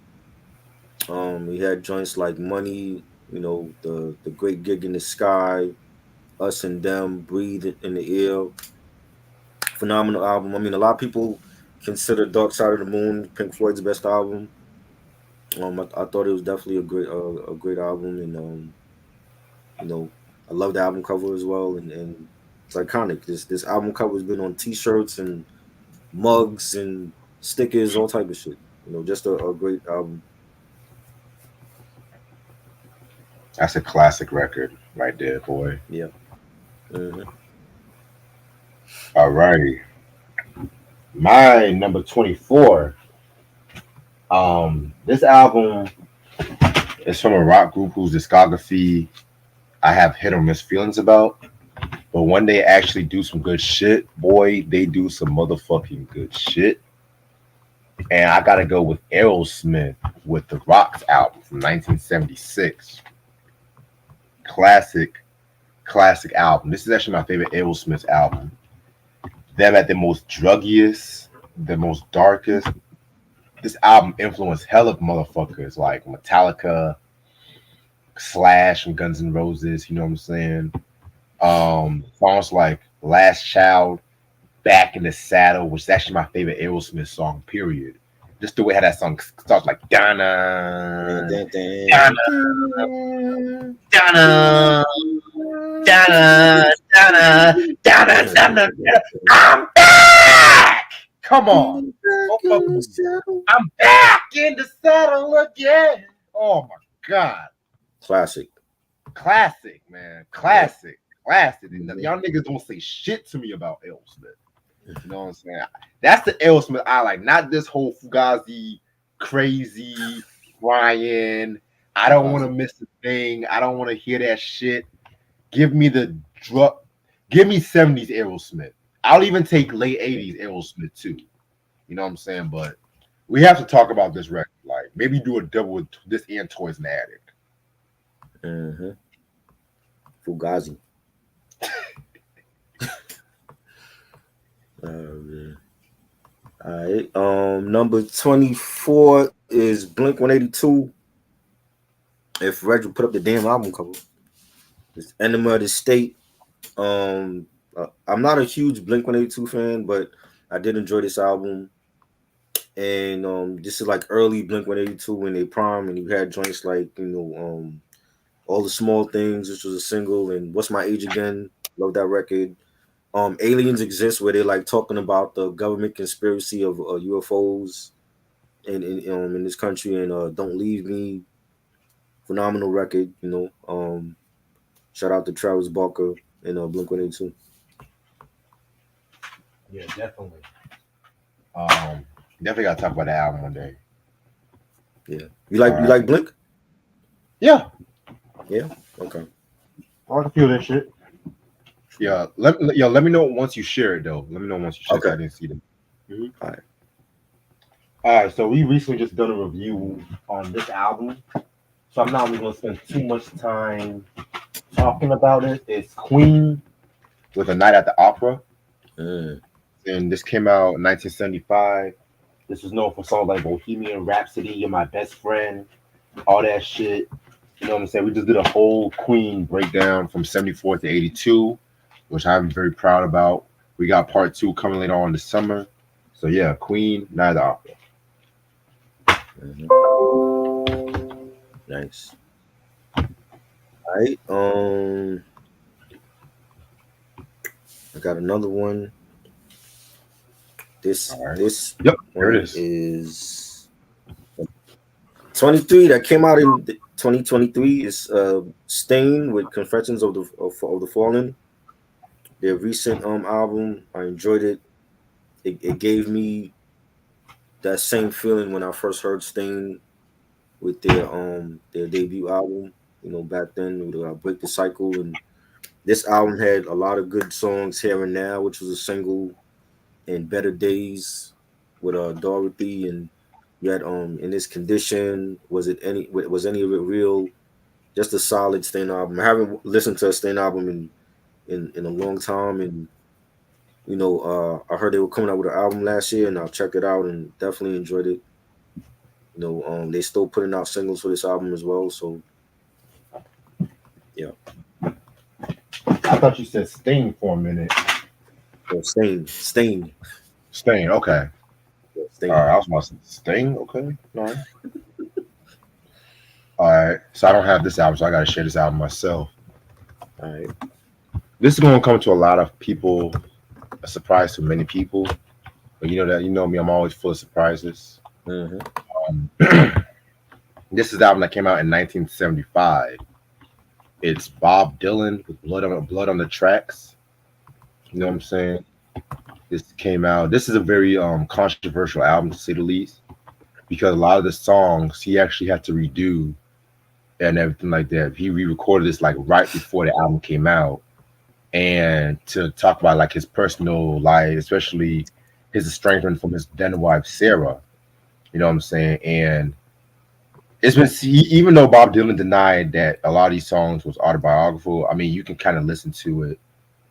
We had joints like Money, you know, the Great Gig in the Sky, Us and Them, Breathe in the Air. Phenomenal album. I mean, a lot of people consider Dark Side of the Moon Pink Floyd's best album. I thought it was definitely a great album, and you know, I love the album cover as well, and it's iconic. This album cover has been on T-shirts and mugs and stickers, all type of shit. You know, just a great album. That's a classic record right there, boy. Yeah. Mm-hmm. All righty. My number 24. This album is from a rock group whose discography I have hit or miss feelings about. But when they actually do some good shit, boy, they do some motherfucking good shit. And I gotta go with Aerosmith with the Rocks album from 1976. Classic album. This is actually my favorite Aerosmith album. Them at the most druggiest, the most darkest. This album influenced hell of motherfuckers like Metallica, Slash from Guns N' Roses, you know what I'm saying? Songs like Last Child, Back in the Saddle, which is actually my favorite Aerosmith song, period. Just the way how that song starts like Dana, Dana, Dana, Dana, Dana, Dana, Dana, I'm back! Come on. I'm back in the saddle again. Oh my God. Classic, man. Classic. Y'all niggas don't say shit to me about Aerosmith. You know what I'm saying? That's the Aerosmith I like, not this whole Fugazi, crazy, Ryan. I don't want to miss a thing. I don't want to hear that shit. Give me the drug. Give me 70s Aerosmith. I'll even take late 80s Aerosmith too. You know what I'm saying? But we have to talk about this record. Like maybe do a double with this and Toys in the Attic. Mm-hmm. Fugazi. All right. Number 24 is Blink 182. if Reg would put up the damn album cover. It's Enema of the State. I'm not a huge Blink-182 fan, but I did enjoy this album. And this is like early Blink-182 when they prime, and you had joints like All the Small Things, which was a single, and What's My Age Again. Love that record. Aliens Exist, where they're like talking about the government conspiracy of UFOs in this country, and Don't Leave Me. Phenomenal record, shout out to Travis Barker and Blink-182. Yeah, definitely. Definitely gotta talk about the album one day. Yeah, you like Blink? Yeah, Okay. I like to feel that shit. Yeah, let me know once you share it though. Let me know once you share it. Okay. I didn't see them. All right. All right, so we recently just done a review on this album, so I'm not really gonna spend too much time talking about it. It's Queen with A Night at the Opera, and this came out in 1975. This was known for songs like Bohemian Rhapsody, You're My Best Friend, all that shit. You know what I'm saying? We just did a whole Queen breakdown from 74 to 82, which I'm very proud about. We got part 2 coming later on this summer. So yeah, Queen, Night at the Opera. Nice. All right. I got another one. This Yep, one here it is. is 23 that came out in 2023 is Stain with Confessions of the Fallen. Their recent album. I enjoyed it. It gave me that same feeling when I first heard Stain with their debut album. Back then with Break the Cycle, and this album had a lot of good songs. Here and Now, which was a single, and Better Days with Dorothy, and you had In This Condition. Was any of it real? Just a solid Stain album. I haven't listened to a Stain album in a long time, and I heard they were coming out with an album last year, and I checked it out and definitely enjoyed it. They still putting out singles for this album as well. So, yeah. I thought you said Sting for a minute. Stain. Stain, okay. Yeah, Stain. All right, I was about to say Sting, okay. All right. All right, so I don't have this album, so I got to share this album myself. All right. This is going to come to a lot of people, a surprise to many people. But you know me, I'm always full of surprises. This is the album that came out in 1975. It's Bob Dylan with Blood on the Tracks. You know what I'm saying? This came out. This is a very controversial album, to say the least, because a lot of the songs he actually had to redo and everything like that. He re-recorded this like right before the album came out, and to talk about like his personal life, especially his estrangement from his then wife Sarah. You know what I'm saying? And it's been, even though Bob Dylan denied that a lot of these songs was autobiographical, I mean, you can kind of listen to it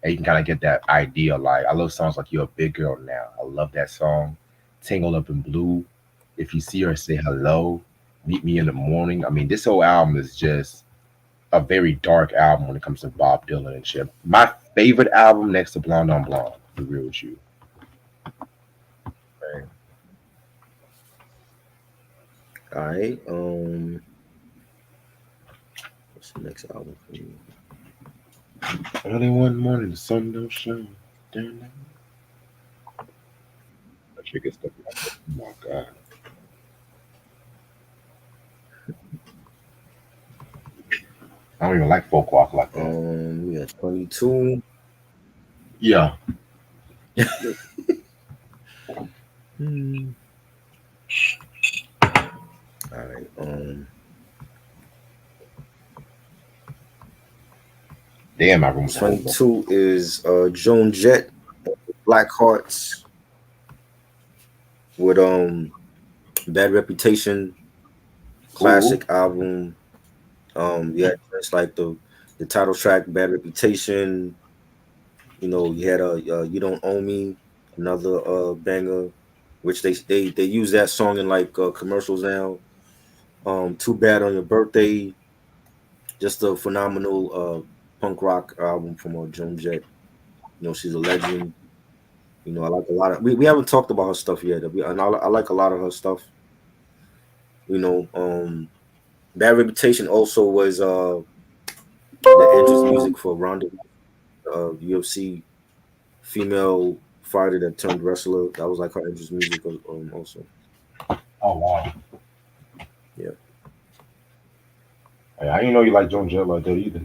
and you can kind of get that idea. Like, I love songs like You're a Big Girl Now. I love that song. Tangled Up in Blue. If You See Her, Say Hello. Meet Me in the Morning. I mean, this whole album is just a very dark album when it comes to Bob Dylan and shit. My favorite album next to Blonde on Blonde, to be real with you. Right. All right. What's the next album for you? Early one morning, the sun don't shine. Damn. That shit gets stuck. Oh my god. I don't even like folk walk like that. We got 22. Yeah. All right. Damn, my room was 22 is Joan Jett, Black Hearts, with Bad Reputation, classic album. Yeah, it's like the title track, Bad Reputation. You had You Don't Own Me, another banger, which they use that song in like commercials now. Too Bad on Your Birthday, Just a phenomenal punk rock album from Joan Jett. She's a legend. I like a lot of. We haven't talked about her stuff yet, and I like a lot of her stuff. Bad Reputation also was the entrance music for Ronda, UFC female fighter that turned wrestler. That was like her entrance music also. Oh wow. Yeah. Hey, I didn't know you like Joan Jett like that either.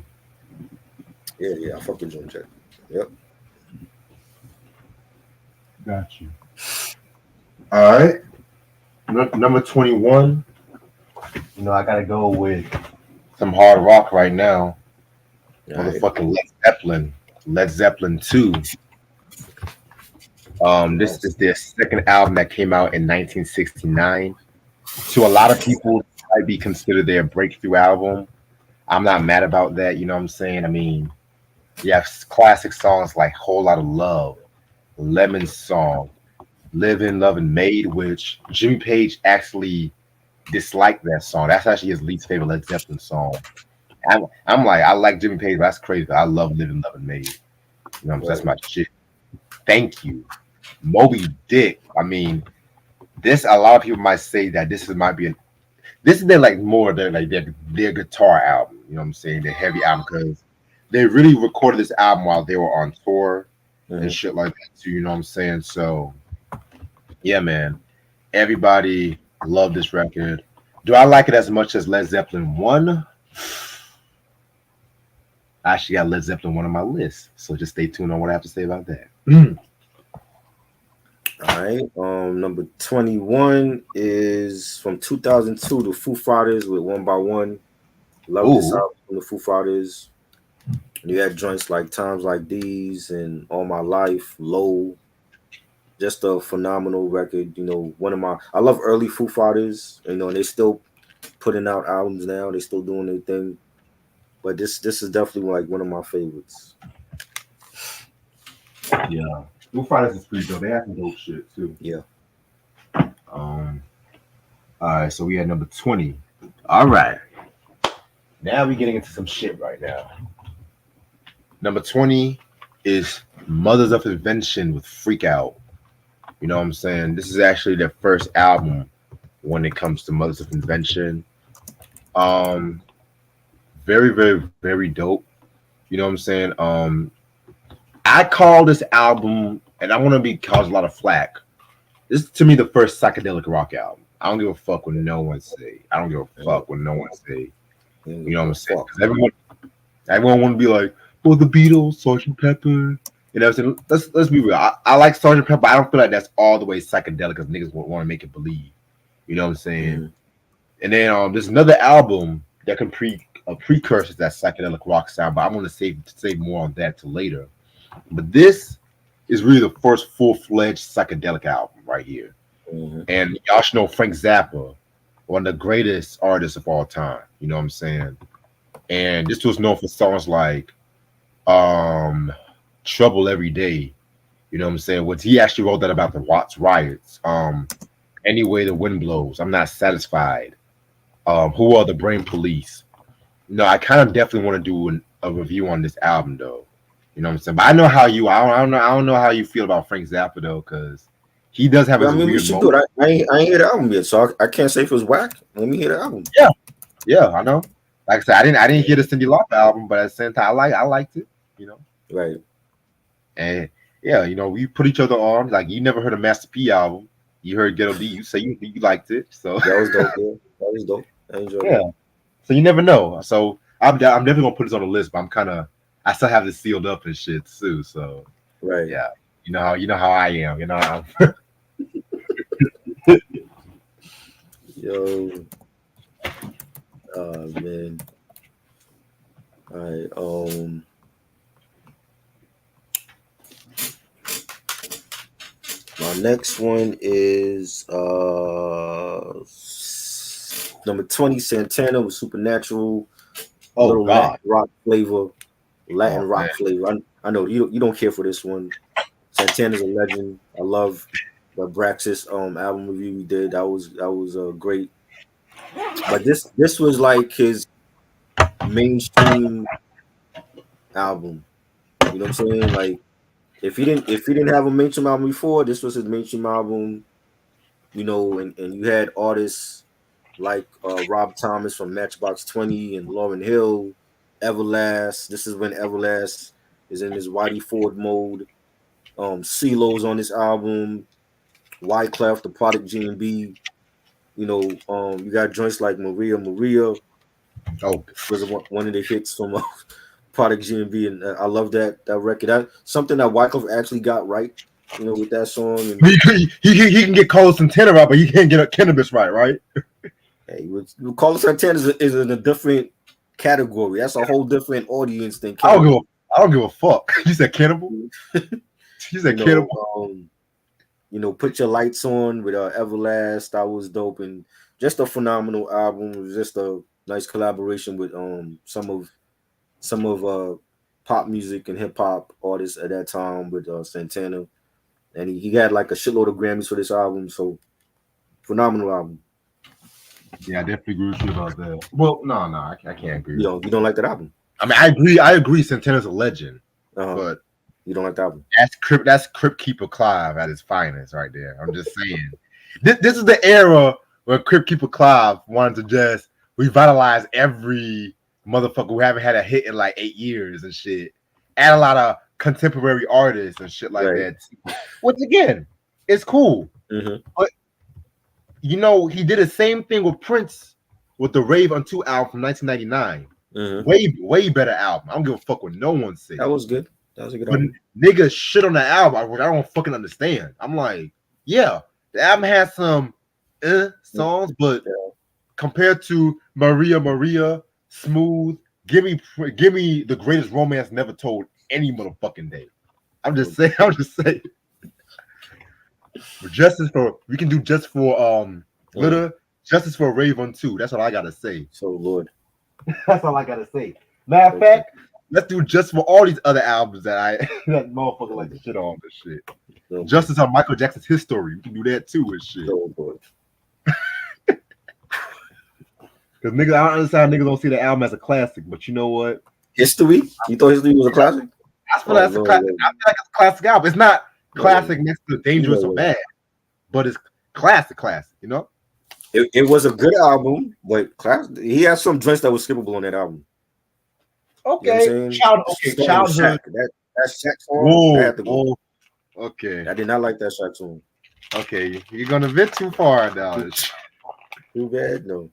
Yeah, I fuck with Joan Jett. Yep. Got you. All right. Number 21. I gotta go with some hard rock right now. Motherfucking Led Zeppelin. Led Zeppelin 2. This is their second album that came out in 1969. To a lot of people, it might be considered their breakthrough album. I'm not mad about that. You know what I'm saying? I mean, you have classic songs like Whole Lot of Love, Lemon Song, Living, Loving, Made, which Jimmy Page actually disliked that song. That's actually his least favorite Led Zeppelin song. I'm like, I like Jimmy Page, but that's crazy. I love Living, Loving, Made. That's my shit. Thank You. Moby Dick. I mean, a lot of people might say that this is their like more their guitar album. You know what I'm saying? Their heavy album, because they really recorded this album while they were on tour and shit like that too. You know what I'm saying? So yeah, man. Everybody loved this record. Do I like it as much as Led Zeppelin 1? I actually got Led Zeppelin 1 on my list. So just stay tuned on what I have to say about that. All right. Number 21 is from 2002, the Foo Fighters with One by One. Love this album from the Foo Fighters. You had joints like Times Like These and All My Life, Low. Just a phenomenal record. I love early Foo Fighters. And they still putting out albums now. They still doing their thing. But this is definitely like one of my favorites. Yeah. Foo Fighters is pretty dope. They have some dope shit too. Yeah. All right, so we had number 20. All right. Now we're getting into some shit right now. Number 20 is Mothers of Invention with Freak Out. You know what I'm saying? This is actually their first album when it comes to Mothers of Invention. Very, very, very dope. You know what I'm saying? I call this album, and I want to be caused a lot of flack. This is to me the first psychedelic rock album. I don't give a fuck what no one say. I don't give a fuck what no one say. You know what I'm saying? Because everyone want to be like, well, the Beatles, Sgt. Pepper. You know what I'm saying? Let's be real. I like Sgt. Pepper, but I don't feel like that's all the way psychedelic because niggas want to make it believe. You know what I'm saying? And then there's another album that can a precursor to that psychedelic rock sound, but I'm going to save more on that till later. But this is really the first full-fledged psychedelic album right here. And y'all should know Frank Zappa, one of the greatest artists of all time. You know what I'm saying? And this was known for songs like Trouble Every Day. You know what I'm saying? Which he actually wrote that about the Watts riots. Any Way the Wind Blows, I'm Not Satisfied. Who Are the Brain Police? No, I kind of definitely want to do a review on this album though. You know what I'm saying? But I know how I don't know how you feel about Frank Zappa though, because he does have his weird we should do it. I ain't hear the album yet, so I can't say if it's whack. Let me hear the album. Yeah, I know. Like I said, I didn't hear the Cyndi Lauper album, but at the same time, I liked it. You know, right? And yeah, we put each other on. Like you never heard a Master P album, you heard Ghetto D. You say you liked it, so that was dope. Yeah. That was dope. I enjoyed it. So you never know. So I'm definitely gonna put this on the list, but I still have this sealed up and shit too. So right, yeah, you know how I am. Yo, man. All right. My next one is number 20, Santana with Supernatural. Oh God, Latin rock flavor. I know you don't care for this one. Santana's a legend. I love the Braxis album review we did. That was great. But this was like his mainstream album. You know what I'm saying? Like if he didn't have a mainstream album before, this was his mainstream album. You know, and you had artists like Rob Thomas from Matchbox 20 and Lauryn Hill, Everlast. This is when Everlast is in his Whitey Ford mode. CeeLo's on this album. Wyclef, the Product G&B. You know, you got joints like Maria Maria Oh, was one of the hits from Product G&B, and I love that record. That something that Wyclef actually got right. You know, with that song. And he can get Carlos Santana right, but he can't get a cannabis right? hey, Carlos Santana is in a different category. That's a whole different audience than I cannabis. don't give a fuck. You said cannibal? You said cannibal? You know, Put Your Lights On with Everlast. That was dope, and just a phenomenal album. It was just a nice collaboration with some of pop music and hip hop artists at that time with Santana, and he had like a shitload of Grammys for this album. So phenomenal album. Yeah, I definitely agree with you about that. Well, no, I can't agree. You don't like that album? I mean, I agree. Santana's a legend, but you don't like that album. That's Crypt Keeper Clive at his finest, right there. I'm just saying. This is the era where Crypt Keeper Clive wanted to just revitalize every motherfucker who haven't had a hit in like 8 years and shit. Add a lot of contemporary artists and shit like that. Which again, it's cool. But you know, he did the same thing with Prince with the Rave Unto album from 1999. Way better album. I don't give a fuck what no one says. That was good. That was a good album. Niggas shit on the album, I don't fucking understand. I'm like, yeah, the album has some songs, but compared to Maria Maria, Smooth, give me the greatest romance never told any motherfucking day. I'm just saying. We can do just for Glitter, Justice for Rave Unto. That's all I gotta say. So Lord. That's all I gotta say. Matter of fact, let's do just for all these other albums that motherfucker like to shit on this shit. Justice on Michael Jackson's History. We can do that too and shit. Because niggas, I don't understand how niggas don't see the album as a classic, but you know what? History? You thought History was a classic? I feel like it's a classic. I feel like it's a classic album. It's not classic next to Dangerous or Bad, but it's classic, you know? It was a good album, but he had some joints that was skippable on that album. Okay, you know childhood. That Shaq song. I had to go. Okay, I did not like that Shaq song. Okay, you're gonna bit too far now. Too bad, no.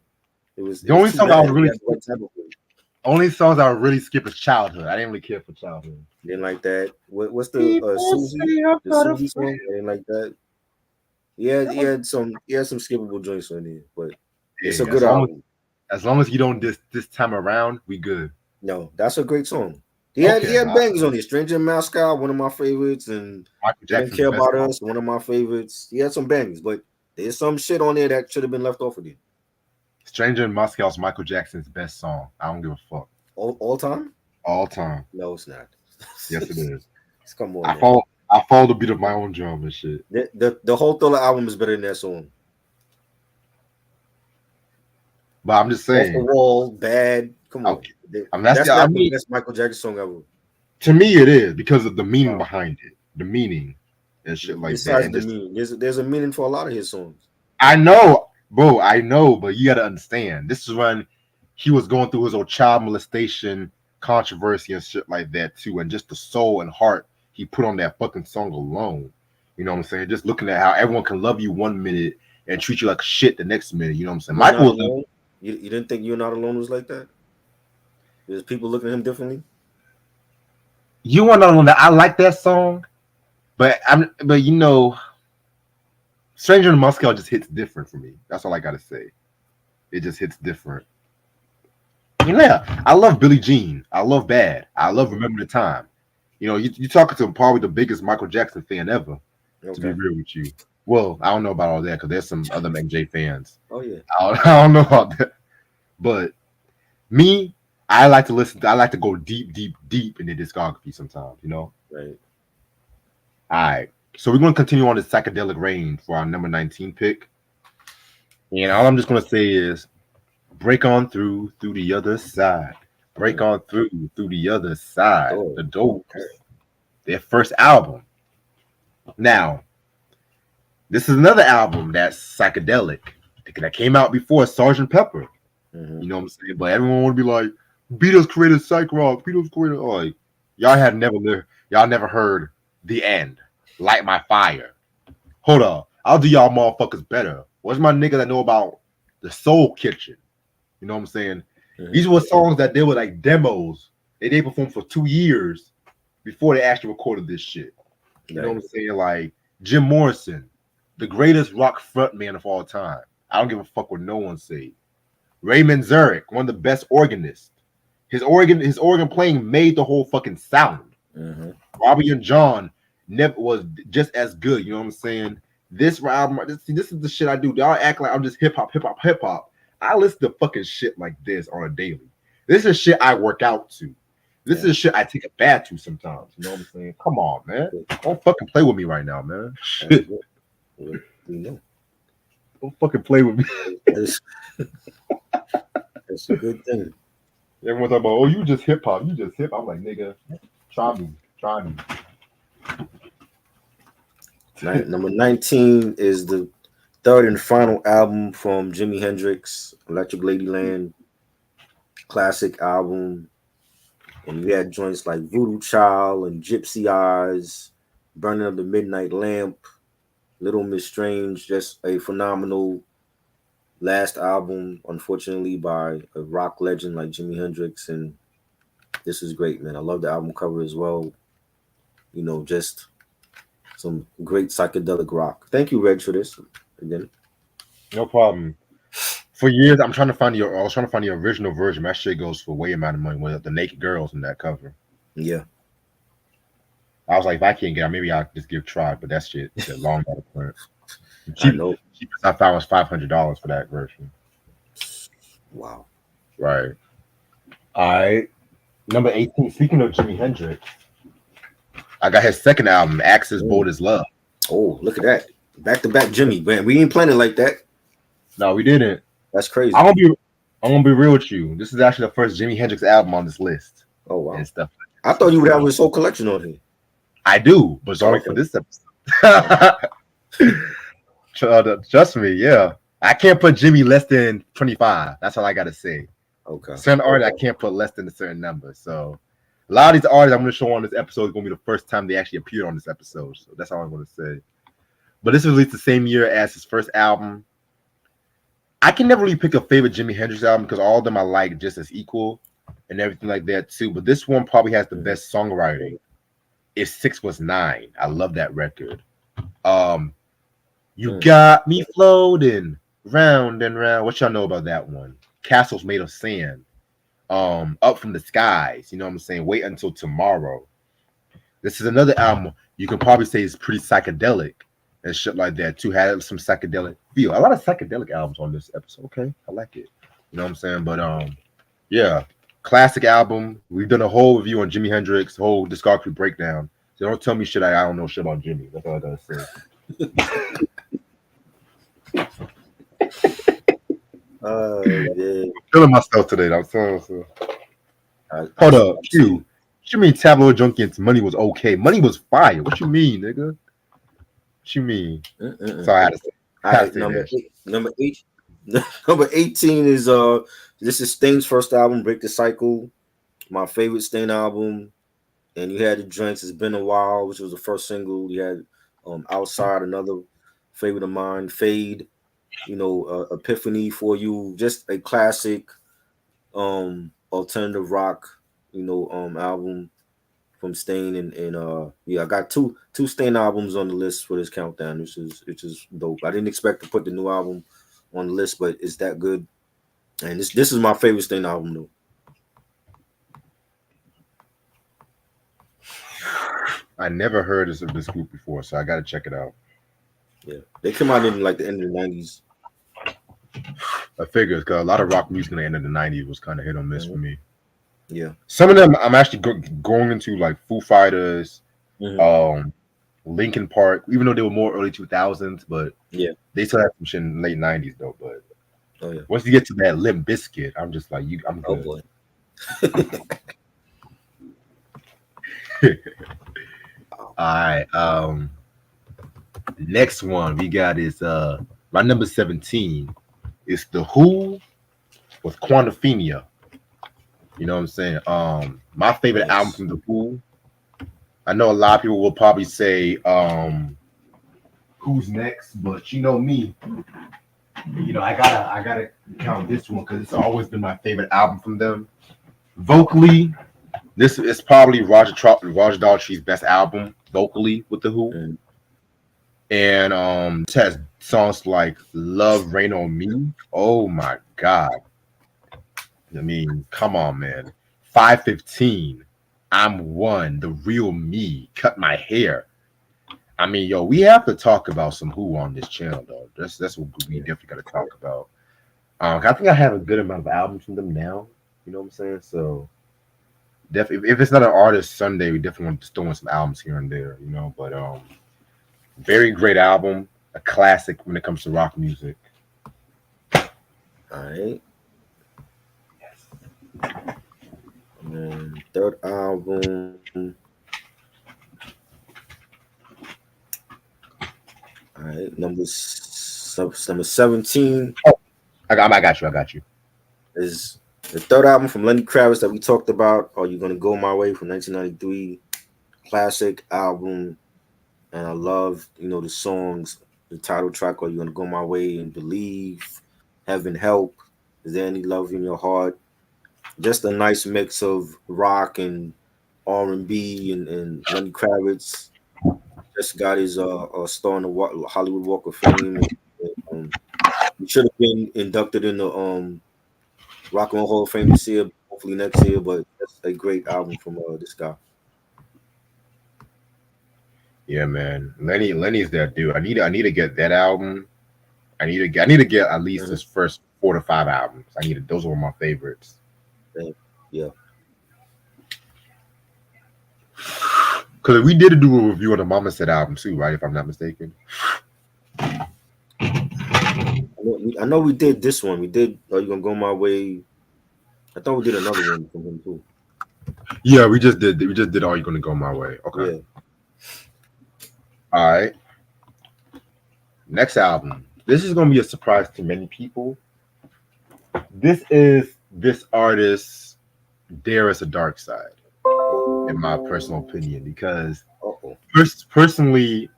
It was the only song I was really. Only songs I would really skip is Childhood. I didn't really care for Childhood. Didn't like that. What's the Susie? The Susie song? I didn't like that. Yeah, he had some skippable joints on there, but it's a good album. As long as you don't this time around, we good. No, that's a great song. He had bangers on it. Stranger in Moscow, one of my favorites, and Didn't Care About Us, one of my favorites. He had some bangers, but there's some shit on there that should have been left off of it. Stranger in Moscow is Michael Jackson's best song. I don't give a fuck. All time? All time. No, it's not. Yes, it is. Come on. I follow the beat of my own drum and shit. The whole Thriller album is better than that song. But I'm just saying. Off the Wall, Bad. Come on. Okay. That's the best Michael Jackson song ever. To me, it is because of the meaning behind it. The meaning and shit like Besides that. Besides the meaning, there's a meaning for a lot of his songs. I know, bro. I know, but you gotta understand. This is when he was going through his old child molestation controversy and shit like that too, and just the soul and heart he put on that fucking song alone. You know what I'm saying? Just looking at how everyone can love you 1 minute and treat you like shit the next minute. You know what I'm saying? Michael, you didn't think You're Not Alone was like that? There's people looking at him differently. You want to know that I like that song, but you know, Stranger in Moscow just hits different for me. That's all I gotta say. It just hits different. Yeah, I love Billie Jean. I love Bad. I love Remember the Time. You know, you talking to probably the biggest Michael Jackson fan ever. To be real with you. Well, I don't know about all that because there's some other MJ fans. Oh yeah. I don't know about that. But me, I like to go deep in the discography sometimes, you know? Right. All right. So we're going to continue on the psychedelic range for our number 19 pick. And all I'm just going to say is break on through the other side. Break On Through the Other Side, Oh, the Doors, okay. their first album. Now, this is another album that's psychedelic that came out before Sgt. Pepper. Mhm. You know what I'm saying? But everyone would be like, Beatles created psych rock. Beatles created like y'all never heard The End, Light My Fire. Hold up, I'll do y'all motherfuckers better. What's my nigga that know about the Soul Kitchen? You know what I'm saying? Mhm. These were songs that they were like demos. They performed for 2 years before they actually recorded this shit. You know what I'm saying? Like Jim Morrison, the greatest rock frontman of all time. I don't give a fuck what no one say. Raymond Zurich, one of the best organists. His organ playing made the whole fucking sound. Mhm. Bobby and John never was just as good. You know what I'm saying? This album, this is the shit I do. Y'all act like I'm just hip hop. I listen to fucking shit like this on a daily. This is shit I work out to. This is shit I take a bath to sometimes. You know what I'm saying? Come on, man. Don't fucking play with me right now, man. Shit. We know. Don't fucking play with me. That's a good thing. Everyone's talking about, oh, you just hip hop. I'm like, nigga, try me. Number 19 is the third and final album from Jimi Hendrix, Electric Ladyland, classic album. And you had joints like Voodoo Child and Gypsy Eyes, Burning of the Midnight Lamp, Little Miss Strange, just a phenomenal last album, unfortunately, by a rock legend like Jimi Hendrix. And this is great, man. I love the album cover as well. You know, just some great psychedelic rock. Thank you, Reg, for this again. No problem. For years, I was trying to find the original version. That shit goes for way amount of money with the naked girls in that cover. Yeah. I was like, if I can't get it, maybe I'll just give it a try. But that shit is long out of print. I know. Cheapest I found was $500 for that version. Wow. Right. All right. Number 18. Speaking of Jimi Hendrix, I got his second album, Axis Bold as Love. Oh, look at that. Back to back Jimmy, man. We ain't planning like that. No, we didn't. That's crazy. I'm gonna be real with you. This is actually the first Jimi Hendrix album on this list. Oh wow. And stuff. I thought you would have his whole collection on here. I do, but it's only for this episode. Trust me, yeah. I can't put Jimmy less than 25. That's all I gotta say. Okay. Certain artists I can't put less than a certain number. So a lot of these artists I'm gonna show on this episode is gonna be the first time they actually appeared on this episode. So that's all I'm gonna say. But this was released the same year as his first album. I can never really pick a favorite Jimi Hendrix album because all of them I like just as equal and everything like that too. But this one probably has the best songwriting. If 6 Was 9. I love that record. You got me floating round and round. What y'all know about that one? Castles Made of Sand. Up from the Skies. You know what I'm saying? Wait Until Tomorrow. This is another album you can probably say is pretty psychedelic and shit like that too. Had some psychedelic feel. A lot of psychedelic albums on this episode. Okay, I like it. You know what I'm saying? But yeah, classic album. We've done a whole review on Jimi Hendrix, whole discography breakdown. So don't tell me shit I don't know shit about Jimmy. That's all I gotta say. Yeah. I'm feeling myself today. I'm feeling myself. Hold up, Q. What you mean Tabloid Junkie and Money was okay? Money was fire. What you mean, nigga? What you mean? So I had to say. Number 18 is this is Stain's first album, Break the Cycle. My favorite Stain album. And you had the joints, It's Been a While, which was the first single. You had Outside, another favorite of mine, Fade, you know, Epiphany for You, just a classic alternative rock, you know, album from Stain. And yeah, I got two Stain albums on the list for this countdown, which is dope. I didn't expect to put the new album on the list, but it's that good. And this is my favorite Stain album though. I never heard of this group before, so I got to check it out. Yeah, they came out in like the end of the 90s. I figured because a lot of rock music in the end of the 90s was kind of hit or miss for me. Yeah, some of them I'm actually going into, like Foo Fighters, Linkin Park, even though they were more early 2000s, but yeah, they still had some shit in the late 90s though. But oh yeah, once you get to that Limp Bizkit, I'm just like I'm good. Oh boy. All right. Next one we got is my number 17. It's The Who with Quantifinia. You know what I'm saying? My favorite album Nice. from The Who. I know a lot of people will probably say Who's Next, but you know me. You know, I gotta count this one because it's always been my favorite album from them. Vocally, this is probably Roger Daltrey's best album vocally with The Who. Mm. And this has songs like Love Rain on Me. Oh my god. I mean, come on, man. 515. I'm one, the real me. Cut my hair. I mean, yo, we have to talk about some Who on this channel, though. That's what we definitely got to talk about. I think I have a good amount of albums from them now. You know what I'm saying? So, definitely, if it's not an artist Sunday, we definitely want to throw in some albums here and there. You know, but very great album, a classic when it comes to rock music. All right. And then third album. All right, number 17 I got you. is the third album from Lenny Kravitz that we talked about. Are You Gonna Go My Way from 1993? Classic album, and I love the songs. The title track, Are You Gonna Go My Way, and Believe, Heaven Help, Is There Any Love in Your Heart? Just a nice mix of rock and R&B, and Lenny Kravitz just got his star in the Hollywood Walk of Fame. He should have been inducted in the Rock and Roll Hall of Fame this year, hopefully next year. But that's a great album from this guy. Yeah, man. Lenny's that dude. I need to get that album. I need to get at least his first 4 to 5 albums. Those were my favorites. Yeah. Because we did do a review on the Mama Said album too, right? If I'm not mistaken. I know we did this one. We did Are You Gonna Go My Way? I thought we did another one from him too. Yeah, we just did Are You Gonna Go My Way? Okay. Yeah. All right. Next album. This is gonna be a surprise to many people. This is this artist's There Is a Dark Side, in my personal opinion, because personally,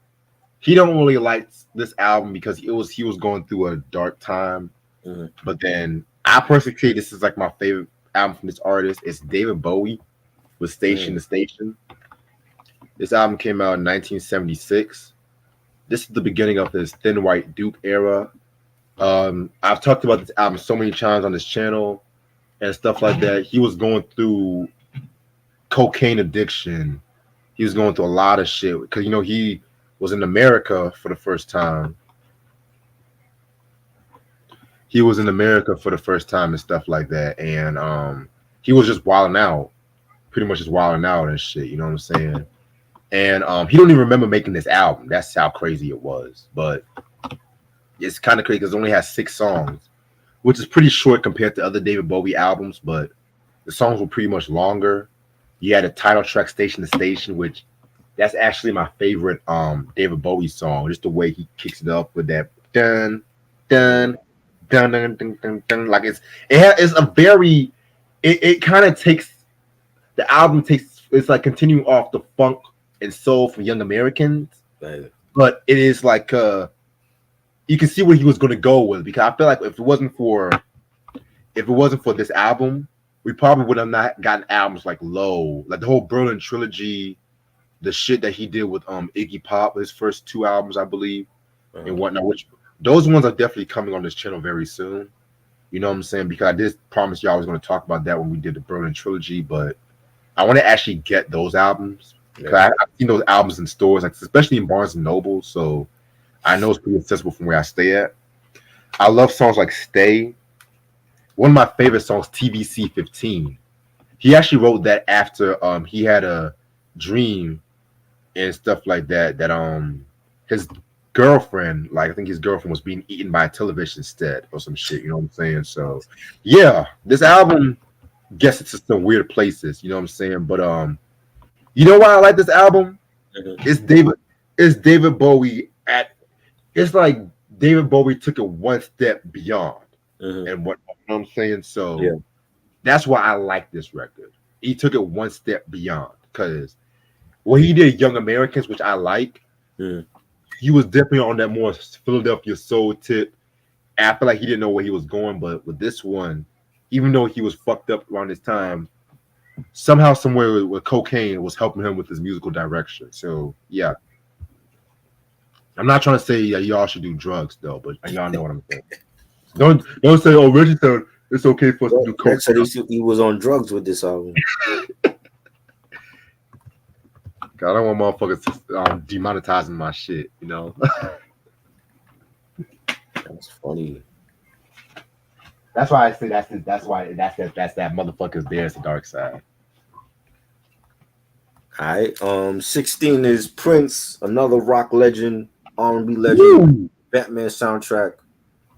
he don't really like this album because he was going through a dark time. Mm-hmm. But then I personally say this is like my favorite album from this artist. It's David Bowie with Station to Station. This album came out in 1976. This is the beginning of his Thin White Duke era. I've talked about this album so many times on this channel and stuff like that. He was going through cocaine addiction. He was going through a lot of shit because he was in America for the first time. He was in America for the first time and stuff like that, and he was just wilding out, pretty much just wilding out and shit. You know what I'm saying? And he don't even remember making this album. That's how crazy it was. But it's kind of crazy because it only has 6 songs, which is pretty short compared to other David Bowie albums. But the songs were pretty much longer. You had a title track, Station to Station, which that's actually my favorite David Bowie song. Just the way he kicks it up with that dun dun dun dun dun dun, dun. Like it's a very it kind of takes the album takes it's like continuing off the funk and soul from Young Americans, but it is like you can see where he was going to go with, because I feel like if it wasn't for this album, we probably would have not gotten albums like Low, like the whole Berlin trilogy, the shit that he did with Iggy Pop, his first 2 albums, I believe, and whatnot. Which those ones are definitely coming on this channel very soon. You know what I'm saying? Because I did promise y'all I was going to talk about that when we did the Berlin trilogy, but I want to actually get those albums. I've seen those albums in stores, like especially in Barnes and Noble, so I know it's pretty accessible from where I stay at. I love songs like Stay. One of my favorite songs, TVC 15. He actually wrote that after he had a dream and stuff like that his girlfriend, like I think his girlfriend was being eaten by a television set or some shit, you know what I'm saying? So yeah, this album gets into some weird places. You know what I'm saying? But you know why I like this album? Mhm. It's David Bowie at. It's like David Bowie took it one step beyond, Mhm. and what you know what I'm saying. Yeah. So that's why I like this record. He took it one step beyond because when he did Young Americans, which I like, Mhm. he was definitely on that more Philadelphia soul tip. And I feel like he didn't know where he was going, but with this one, even though he was fucked up around this time, somehow, somewhere with cocaine was helping him with his musical direction. So yeah, I'm not trying to say that y'all should do drugs though, but y'all know what I'm saying. Don't say, oh, Reggie said it's okay for us to do coke. Rex said he was on drugs with this album. I don't want motherfuckers demonetizing my shit, you know. That's funny. That's why I say that's that motherfucker's there. It's the dark side. All right. 16 is Prince, another rock legend, R&B legend, Ooh, Batman soundtrack.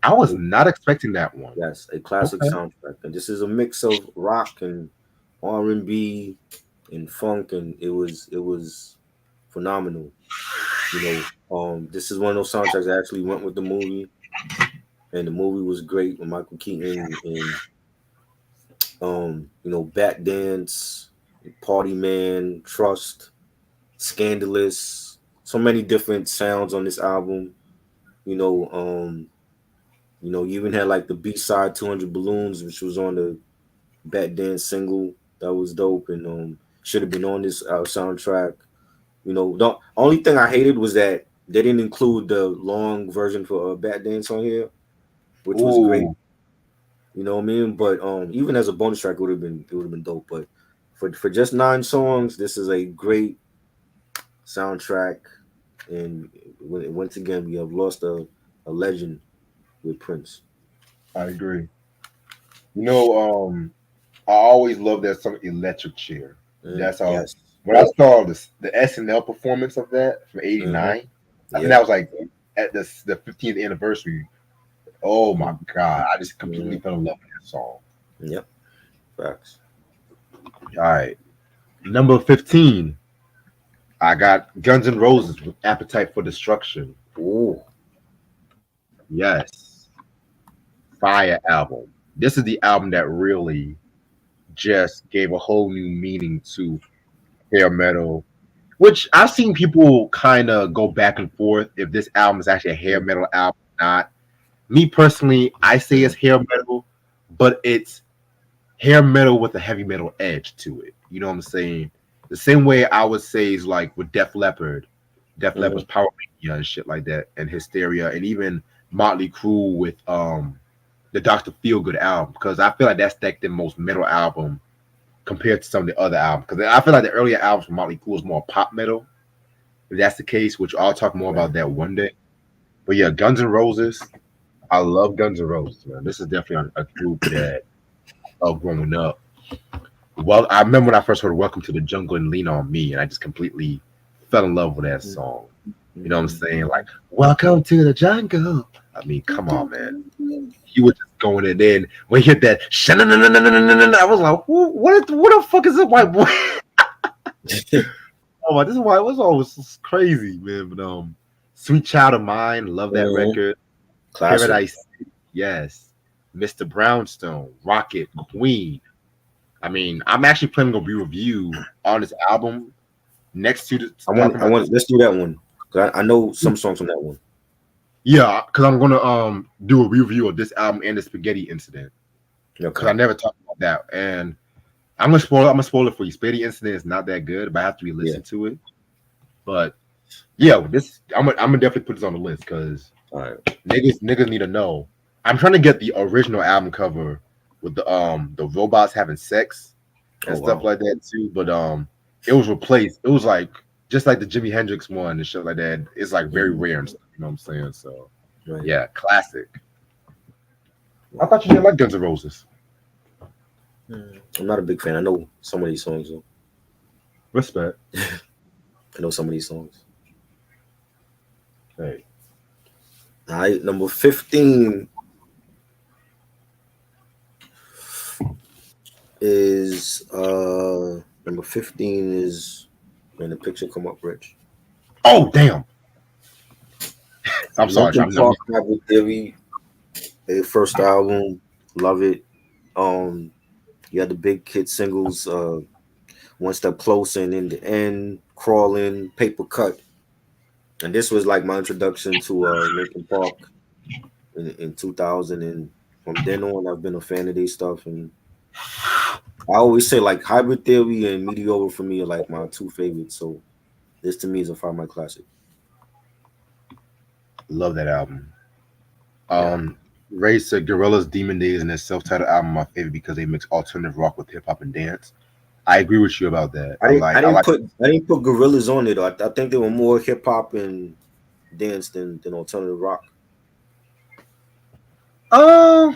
I was not expecting that one. Yes, a classic Okay. soundtrack. And this is a mix of rock and R&B and funk, and it was phenomenal. This is one of those soundtracks that actually went with the movie, and the movie was great with Michael Keaton and Bat Dance, Party Man, Trust, Scandalous, so many different sounds on this album. You know, you even had like the B side 200 Balloons, which was on the Bat Dance single. That was dope and should have been on this soundtrack. The only thing I hated was that they didn't include the long version for Bat Dance on here, which was great. Ooh, You know what I mean? But even as a bonus track, it would have been dope. But for just 9 songs, this is a great soundtrack. And once again, we have lost a legend with Prince. I agree. You know, I always love that song "Electric Chair." That's all. Yes. When I saw the SNL performance of that from Hmm. '89, I think Yeah. that was like at the 15th anniversary. Oh my Mhm. god, I just completely Mhm. fell in love with that song. Yep. Facts. All right, number 15, I got Guns N' Roses with "Appetite for Destruction." Ooh. Yes, fire album. This is the album that really just gave a whole new meaning to hair metal, which I've seen people kind of go back and forth if this album is actually a hair Mhm. metal album or not. Me personally, I say it's hair metal, but it's hair metal with a heavy metal edge to it. You know what I'm saying? The same way I would say is like with Def Leppard's Mhm. Power Mania and shit like that, and Hysteria, and even Motley Crue with the Doctor Feelgood album, because I feel like that's like the most metal album compared to some of the other albums. Because I feel like the earlier albums from Motley Crue was more pop metal. If that's the case, which I'll talk more Right. about that one day. But yeah, Guns N' Roses. I love Guns N' Roses, man. This is definitely a group that growing up. Well, I remember when I first heard "Welcome to the Jungle" and "Lean on Me," and I just completely fell in love with that song. You know what I'm Mhm. saying? Like, "Welcome to the Jungle." I mean, come on, man. He was just going in. Then when he hit that, I was like, what the fuck is this white boy? Oh my, this is why it was always crazy, man. But Sweet Child of Mine, love that Mhm. record. Classic. Paradise City, yes. Mr. Brownstone, Rocket, Queen. I mean, I'm actually planning a review on this album next to the I talking want. I about this. want. Let's do that one. 'Cause I know some songs from that one. Yeah, because I'm gonna do a review of this album and the Spaghetti Incident. Because Okay. I never talked about that. And I'm gonna spoil it for you. Spaghetti Incident is not that good, but I have to Yeah. re-listen to it. But yeah, this I'm gonna definitely put this on the list because All right. niggas need to know. I'm trying to get the original album cover with the robots having sex Oh and stuff wow. like that too. But it was replaced. It was like just like the Jimi Hendrix one and shit like that. It's like very Mhm. rare and stuff, you know what I'm saying? So Right. yeah, classic. I Wow. thought you didn't like Guns N' Roses. I'm not a big fan. I know some of these songs though. Respect. I know some of these songs. Hey. All right. Number 15. is number 15 is when the picture come up, Rich. Oh damn! I'm sorry, Linkin I'm not. Park, Hybrid Theory, their first album, love it. Um, you had the big hit singles, One Step Closer and In the End, Crawling, Paper Cut. And this was like my introduction to Linkin Park in 2000. And from then on, I've been a fan of their stuff. And I always say like Hybrid Theory and Meteora for me are like my two favorites. So this to me is a Five Mile classic. Love that album. Yeah. Ray said Gorilla's Demon Days and their self-titled album my favorite because they mix alternative rock with hip hop and dance. I agree with you about that. I I didn't like. put Gorillas on it though. I think they were more hip hop and dance than alternative rock. Uh,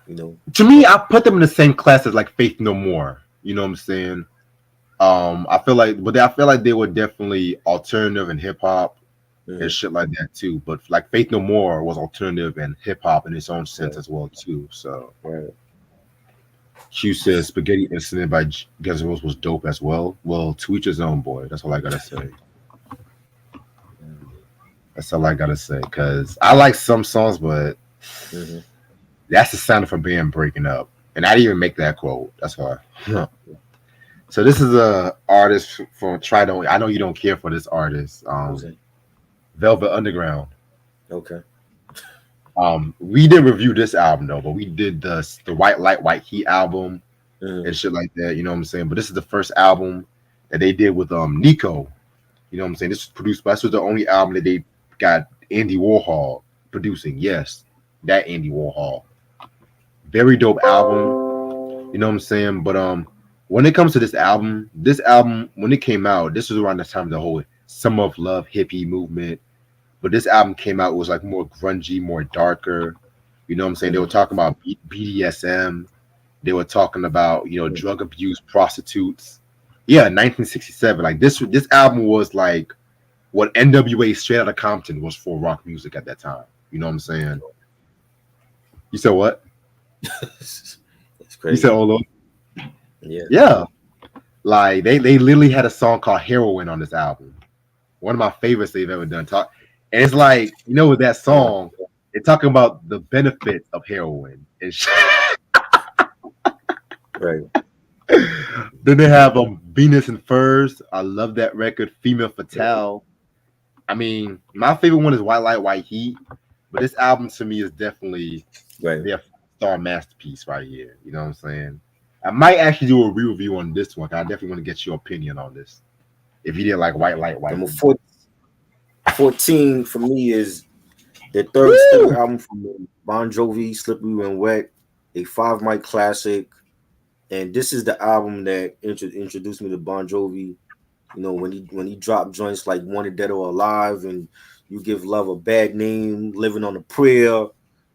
You know. to me, I put them in the same class as like Faith No More. You know what I'm saying? I feel like, but I feel like they were definitely alternative and hip hop and shit like that too. But like Faith No More was alternative and hip hop in its own sense as well too. So Right. Q says Spaghetti Incident by Guns N' Roses was dope as well. Well, to each his own, boy. That's all I gotta say. That's all I gotta say. Cause I like some songs, but that's the sound of a band breaking up. And I didn't even make that quote. That's why. So this is a artist from Try Don't. I know you don't care for this artist. Velvet Underground. Okay. We did review this album though, but we did the White Light, White Heat album and shit like that. You know what I'm saying? But this is the first album that they did with Nico. You know what I'm saying? This was produced by. This was the only album that they got Andy Warhol producing. Yes, that Andy Warhol. Very dope album. You know what I'm saying? But when it comes to this album when it came out, this was around the time of the whole Summer of Love hippie movement. But this album came out, it was like more grungy, more darker. You know what I'm saying? They were talking about BDSM. They were talking about, drug abuse, prostitutes. Yeah, 1967. Like this album was like what NWA Straight Outta Compton was for rock music at that time. You know what I'm saying? You said what? It's crazy. You said Olo? Yeah. Yeah. Like they literally had a song called Heroin on this album. One of my favorites they've ever done. And it's like, with that song, they're talking about the benefits of heroin and shit. Right. Then they have Venus and Furs. I love that record. Female Fatale. I mean, my favorite one is White Light, White Heat. But this album to me is definitely their star masterpiece right here. You know what I'm saying? I might actually do a review on this one. I definitely want to get your opinion on this. If you didn't like White Light, White Number Heat. 14 for me is the third studio album from Bon Jovi, Slippery When Wet, a 5 mic classic. And this is the album that introduced me to Bon Jovi. When he dropped joints like Wanted Dead or Alive and You Give Love a Bad Name, Living on a Prayer,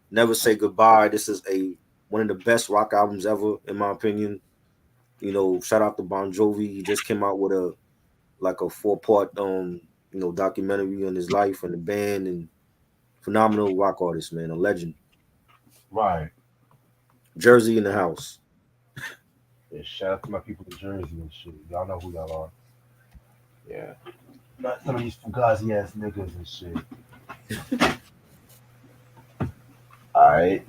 Never Say Goodbye. This is one of the best rock albums ever, in my opinion. Shout out to Bon Jovi. He just came out with a 4-part documentary on his life and the band, and phenomenal rock artist, man, a legend. Right. Jersey in the house. Yeah, shout out to my people in Jersey and shit. Y'all know who y'all are. Yeah. Not some of these fugazi ass niggas and shit. Alright.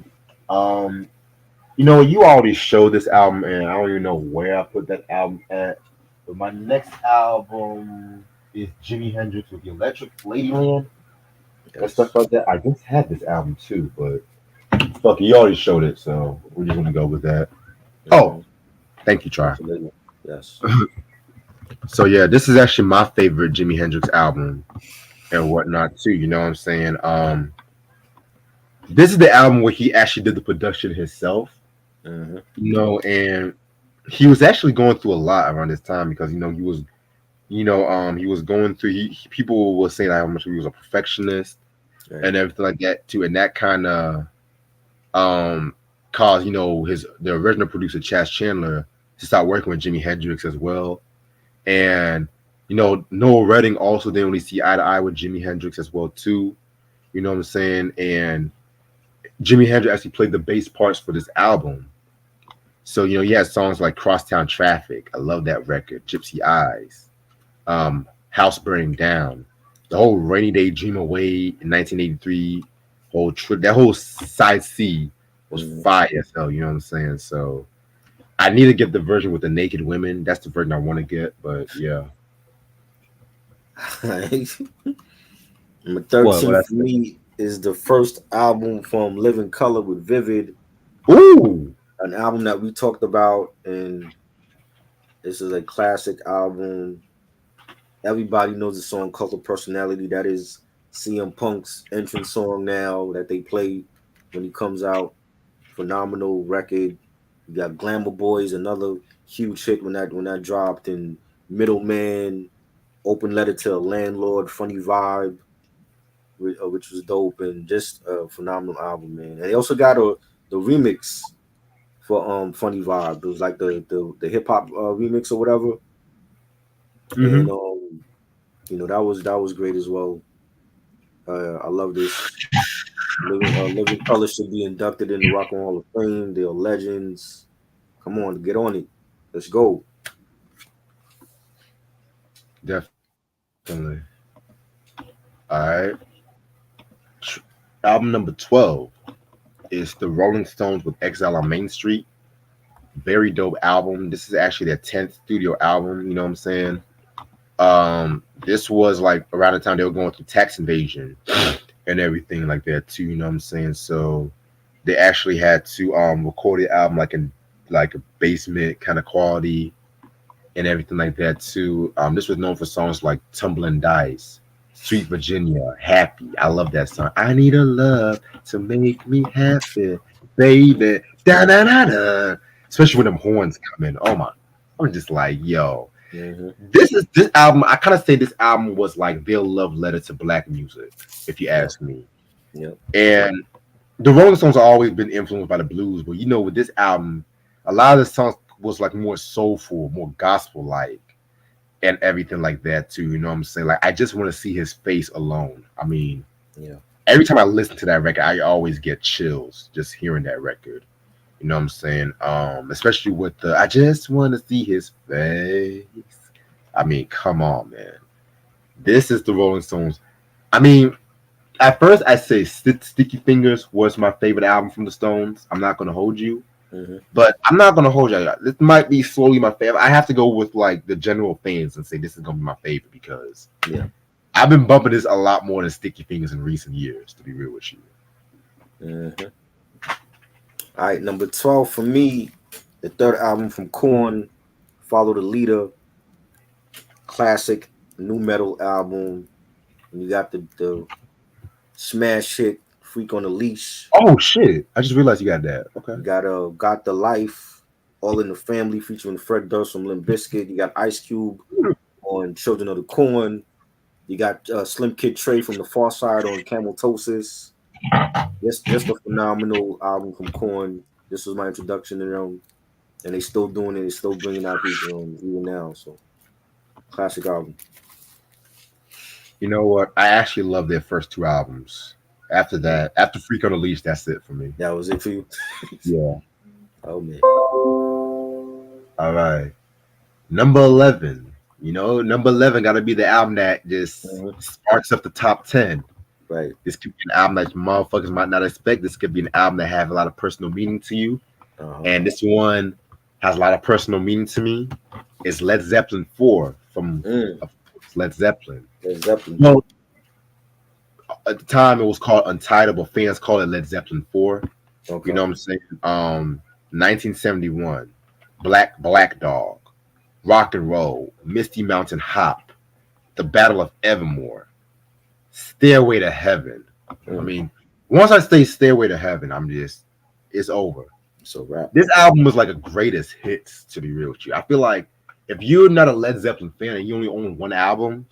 You already showed this album and I don't even know where I put that album at. But my next album is Jimi Hendrix with the Electric Ladyland. And stuff like that. I just had this album too, but fuck it, you already showed it, so we're just gonna go with that. Oh, thank you, Try. Yes. So yeah, this is actually my favorite Jimi Hendrix album and whatnot too. You know what I'm saying? This is the album where he actually did the production himself. And he was actually going through a lot around this time because he was going through. People were saying how much he was a perfectionist and everything like that too, and that kind of caused the original producer Chas Chandler to start working with Jimi Hendrix as well. And Noel Redding also didn't really see eye to eye with Jimi Hendrix as well too. You know what I'm saying? And Jimi Hendrix actually played the bass parts for this album. So you had songs like Crosstown Traffic. I love that record. Gypsy Eyes, House Burning Down, the whole Rainy Day Dream Away in 1983. Whole trip, that whole side C was fire as hell. You know what I'm saying? So I need to get the version with the naked women. That's the version I want to get. But yeah. Number 13 for me is the first album from Living Color with Vivid. Ooh, an album that we talked about, and this is a classic album. Everybody knows the song Cult of Personality. That is CM Punk's entrance song now that they play when he comes out. Phenomenal record. You got Glamour Boys, another huge hit when that dropped, and Middleman, Open Letter to a Landlord, Funny Vibe, which was dope, and just a phenomenal album, man. And they also got the remix for Funny Vibe. It was like the hip hop remix or whatever. And that was great as well. I love this. Living Color should be inducted in the Rock and Roll Hall of Fame. They're legends. Come on, get on it. Let's go. definitely. All right. Album number 12 is the Rolling Stones with Exile on Main Street. Very dope album. This is actually their 10th studio album. You know what I'm saying? This was like around the time they were going through tax invasion and everything like that too. You know what I'm saying? So they actually had to record the album like in like a basement kind of quality and everything like that too. This was known for songs like Tumbling Dice, Sweet Virginia, Happy. I love that song. I need a love to make me happy, baby. Da da da da. Especially when them horns come in. Oh my! I'm just like, yo. Mm-hmm. This album. I kind of say this album was like their love letter to black music, if you ask me. Yeah. And the Rolling Stones have always been influenced by the blues, but with this album, a lot of the songs was like more soulful, more gospel like, and everything like that too. You know what I'm saying? Like I just want to see his face alone. I mean, yeah. Every time I listen to that record, I always get chills just hearing that record. You know what I'm saying? Especially with the I just want to see his face. I mean, come on, man. This is the Rolling Stones. I mean, at first I say Sticky Fingers was my favorite album from the Stones. I'm not gonna hold you. Mm-hmm. But I'm not gonna hold you. This might be slowly my favorite. I have to go with like the general fans and say this is gonna be my favorite because I've been bumping this a lot more than Sticky Fingers in recent years, to be real with you. Mm-hmm. All right, number 12 for me, the third album from Korn, Follow the Leader, classic new metal album. And you got the smash hit Freak on a Leash. Oh shit! I just realized you got that. Okay. You got the Life, All in the Family featuring Fred Durst from Limp Bizkit. You got Ice Cube on Children of the Corn. You got Slim Kid Trey from The Far Side on Cameltosis. Just a phenomenal album from Korn. This was my introduction to them, and they still doing it. They still bringing out people even now. So, classic album. You know what? I actually love their first two albums. After that, after Freak on the Leash, that's it for me. That was it for you? Yeah. Oh, man. All right. Number 11. Number 11 got to be the album that just sparks up the top 10. Right. This could be an album that motherfuckers might not expect. This could be an album that has a lot of personal meaning to you. And this one has a lot of personal meaning to me. It's Led Zeppelin 4 from Led Zeppelin. Led Zeppelin. Well, at the time it was called Untitled, but fans call it Led Zeppelin 4. Okay. You know what I'm saying? 1971, Black Dog, Rock and Roll, Misty Mountain Hop, The Battle of Evermore, Stairway to Heaven. I mean, once I say Stairway to Heaven, it's over. So rap. This album was like a greatest hits, to be real with you. I feel like if you're not a Led Zeppelin fan and you only own one album,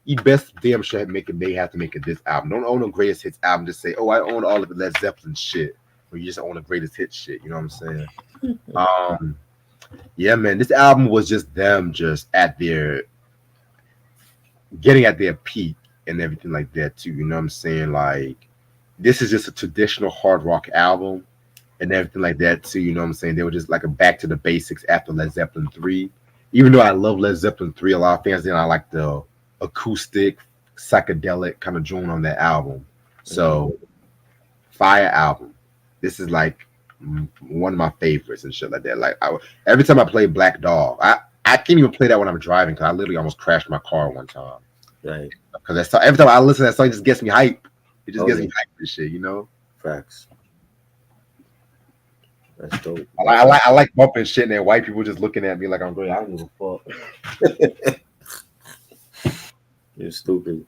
you best damn sure they have to make it this album. Don't own a greatest hits album. Just say, oh, I own all of the Led Zeppelin shit. Or you just own the greatest hits shit. You know what I'm saying? Yeah, man. This album was just them just getting at their peak and everything like that too. You know what I'm saying? Like, this is just a traditional hard rock album. and everything like that too. You know what I'm saying? They were just like a back to the basics after Led Zeppelin 3. Even though I love Led Zeppelin 3, a lot of fans didn't. I like the acoustic, psychedelic kind of joint on that album. So, fire album. This is like one of my favorites and shit like that. Like every time I play Black Dog, I can't even play that when I'm driving because I literally almost crashed my car one time. Right. Because every time I listen to that song, it just gets me hype. It just gets me hype and shit, you know. Facts. That's dope. I like bumping shit and then white people just looking at me like I'm great. I don't give a fuck. You're stupid.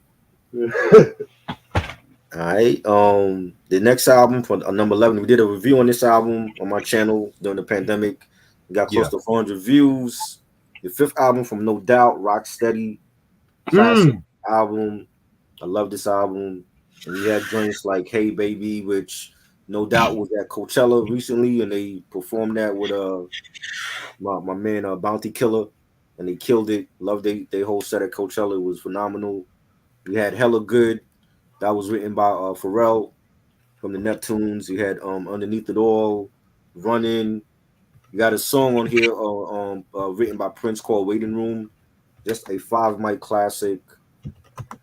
All right. The next album for number 11. We did a review on this album on my channel during the pandemic. We got close to 400 views. The fifth album from No Doubt, Rocksteady, classic album. I love this album. And we had joints like Hey Baby, which No Doubt was at Coachella recently, and they performed that with my man Bounty Killer, and they killed it. Loved they whole set at Coachella. It was phenomenal. We had Hella Good, that was written by Pharrell from the Neptunes. You had Underneath It All, Running. You got a song on here written by Prince called Waiting Room. Just a 5 mic classic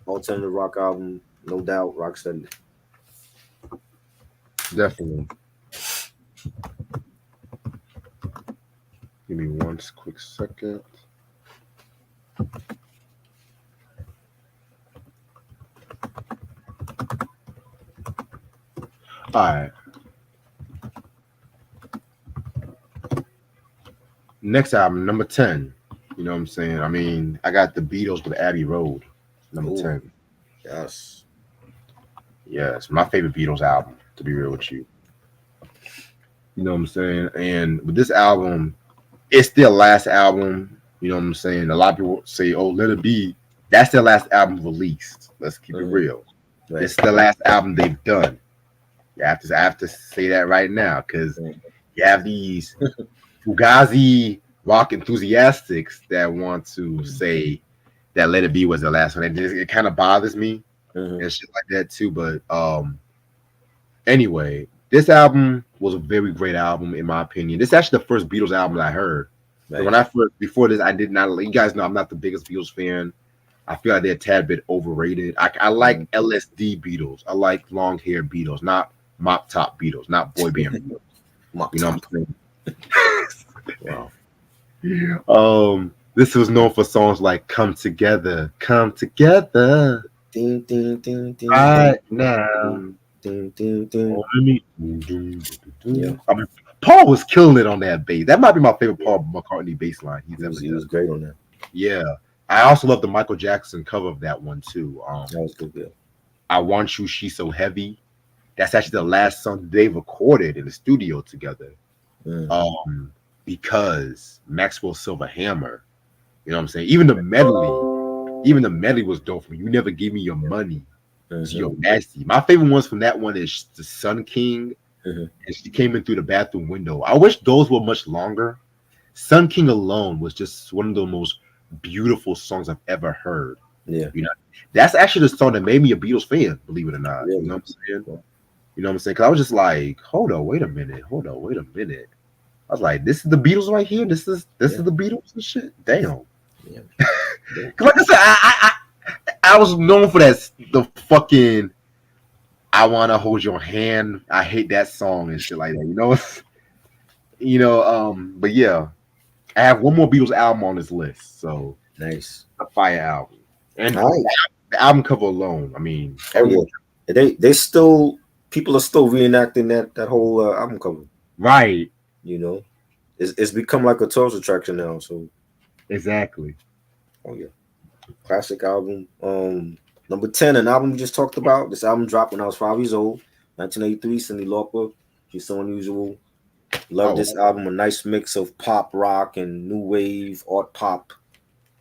alternative rock album, No Doubt, Rocksteady. Definitely. Give me one quick second. All right. Next album, number 10. You know what I'm saying? I mean, I got the Beatles with Abbey Road, number 10. Yes. Yes, my favorite Beatles album, to be real with you. You know what I'm saying? And with this album, it's their last album. You know what I'm saying? A lot of people say, oh, Let It Be. That's their last album released. Let's keep it real. Right. It's the last album they've done. I have to say that right now because you have these Fugazi rock enthusiasts that want to say that Let It Be was the last one. And it kind of bothers me and shit like that too. But anyway, this album was a very great album in my opinion. This is actually the first Beatles album that I heard. Right. When before this, I did not. You guys know I'm not the biggest Beatles fan. I feel like they're a tad bit overrated. I like LSD Beatles. I like long hair Beatles, not mop top Beatles, not boy band Beatles. You know what I'm saying? Wow. This was known for songs like "Come Together," "Come Together," ding, ding, ding, ding, right now. Ding, ding, ding. Yeah. I mean, Paul was killing it on that bass. That might be my favorite Paul McCartney bass line. He was great on that. Yeah. I also love the Michael Jackson cover of that one too. That was good. Yeah. I Want You, She's So Heavy. That's actually the last song they recorded in the studio together. Because Maxwell Silver Hammer, you know what I'm saying? Even the medley was dope for me. You Never Give Me Your Money. So You're Nasty. My favorite ones from that one is the Sun King. And she came in through the bathroom window. I wish those were much longer. Sun King alone was just one of the most beautiful songs I've ever heard. Yeah. You know, that's actually the song that made me a Beatles fan, believe it or not. Yeah. You know what I'm saying? You know what I'm saying? Because I was just like, hold on, wait a minute. I was like, this is the Beatles right here? This is the Beatles and shit? Damn. Yeah. Like I said, I was known for the fucking I Wanna Hold Your Hand. I hate that song and shit like that, but yeah. I have one more Beatles album on this list. So nice. A fire album. And the album cover alone, I mean, they still people are still reenacting that whole album cover. Right. You know. It's become like a tourist attraction now. So exactly. Oh yeah. Classic album. Number 10, an album we just talked about. This album dropped when I was 5 years old, 1983. Cyndi Lauper. She's So Unusual. Love this album. A nice mix of pop rock and new wave, art pop.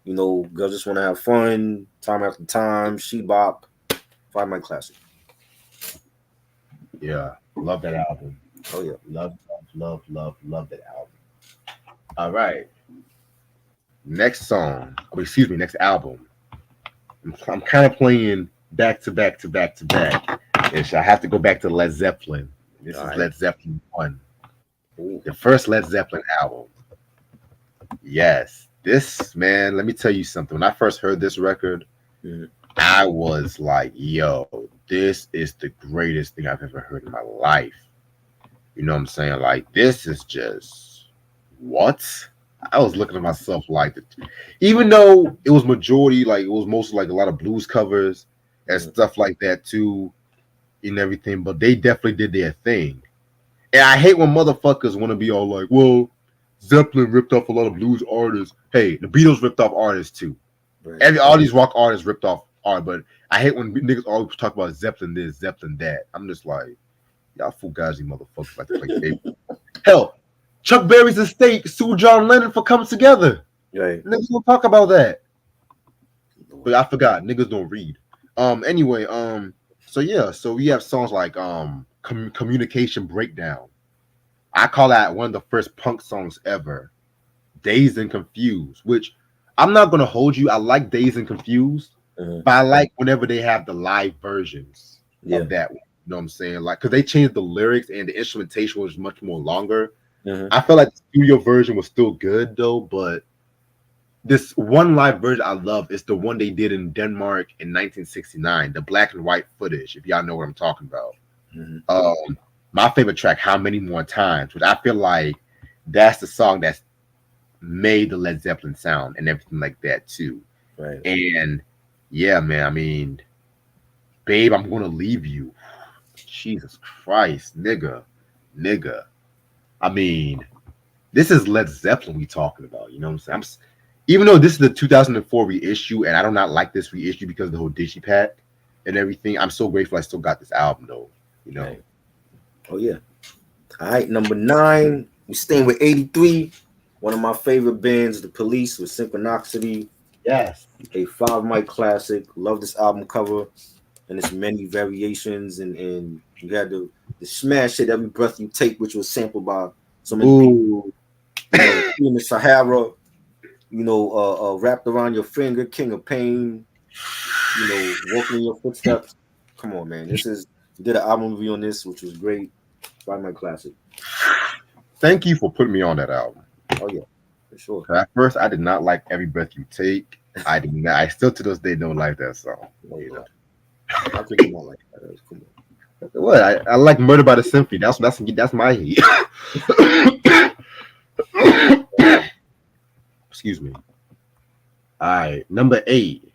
You know, girls just want to have fun. Time after time. She bop. 5 mic classic. Yeah, love that album. Oh yeah, love that album. All right. Next song. Next album. I'm kind of playing back to back. And so I have to go back to Led Zeppelin. This is Led Zeppelin 1. Ooh. The first Led Zeppelin album. Yes. This, man, let me tell you something. When I first heard this record, Mhm. I was like, yo, this is the greatest thing I've ever heard in my life. You know what I'm saying? Like, this is just what? I was looking at myself like, even though it was majority, like, it was mostly like a lot of blues covers and Mhm. stuff like that too, and everything, but they definitely did their thing. And I hate when motherfuckers want to be all like, well, Zeppelin ripped off a lot of blues artists. Hey, the Beatles ripped off artists too. Right. All these rock artists ripped off art, but I hate when niggas always talk about Zeppelin this, Zeppelin that. I'm just like, y'all fugazi motherfuckers like to play paper. Hell, Chuck Berry's estate sued John Lennon for coming together. Right. Niggas don't talk about that. But I forgot, niggas don't read. Anyway, so yeah, so we have songs like Communication Breakdown. I call that one of the first punk songs ever. Dazed and Confused, which I'm not gonna hold you. I like Dazed and Confused, Mhm. but I like whenever they have the live versions Yeah. of that one. You know what I'm saying? Like, because they changed the lyrics and the instrumentation was much more longer. Mhm. I feel like the studio version was still good though, but this one live version I love is the one they did in Denmark in 1969, the black and white footage. If y'all know what I'm talking about. Mhm. My favorite track, How Many More Times, which I feel like that's the song that's made the Led Zeppelin sound and everything like that too. Right. And yeah, man, I mean, Babe, I'm Gonna Leave You. Jesus Christ, nigga. I mean, this is Led Zeppelin we talking about. You know what I'm saying? Even though this is the 2004 reissue, and I do not like this reissue because of the whole digipack and everything, I'm so grateful I still got this album though. You know. Right. Oh yeah. All right, number 9. We staying with 83. One of my favorite bands, The Police, with Synchronicity. Yes. A 5 mic classic. Love this album cover and its many variations. And you had the smash hit Every Breath You Take, which was sampled by so many people. Ooh. You know, in the Sahara. You know, Wrapped Around Your Finger, King of Pain. You know, Walking in Your Footsteps. Come on, man. This is did an album review on this, which was great. 5 mic classic. Thank you for putting me on that album. Oh yeah, for sure. At first, I did not like Every Breath You Take. I did not. I still to this day don't like that song. Oh, You know. I think you don't like that. Come on. What? I like Murder by the Symphony. That's my heat. Excuse me. All right, number 8.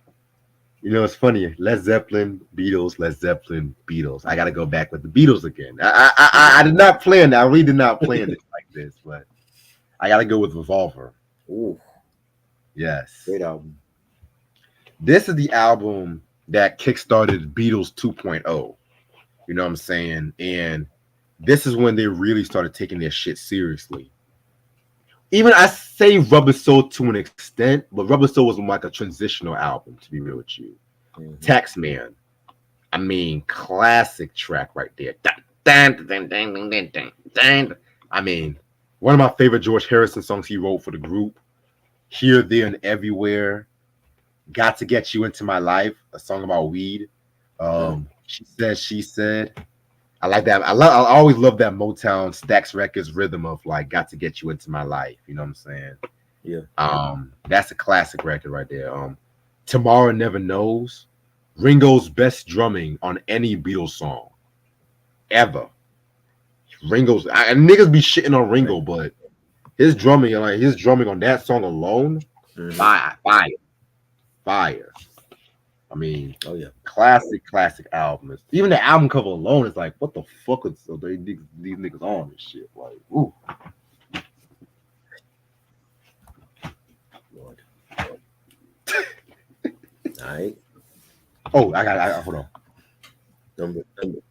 You know, it's funny. Led Zeppelin, Beatles, Led Zeppelin, Beatles. I got to go back with the Beatles again. I did not plan that. I really did not plan it like this, but I got to go with Revolver. Ooh, Yes. great album. This is the album that kickstarted Beatles 2.0. You know what I'm saying? And this is when they really started taking their shit seriously. Even I say Rubber Soul to an extent, but Rubber Soul was like a transitional album, to be real with you. Mhm. Taxman. I mean, classic track right there. I mean, one of my favorite George Harrison songs he wrote for the group. Here, There, and Everywhere. Got to Get You Into My Life, a song about weed. She said. I like that. I always love that Motown Stax Records rhythm of like "Got to Get You Into My Life." You know what I'm saying? Yeah. That's a classic record right there. Tomorrow Never Knows. Ringo's best drumming on any Beatles song ever. And niggas be shitting on Ringo, but his drumming on that song alone, Mhm. fire. I mean, Oh yeah. classic album. Even the album cover alone is like, what the fuck is these niggas on this shit? Like, ooh. Lord. All right. Oh, I hold on.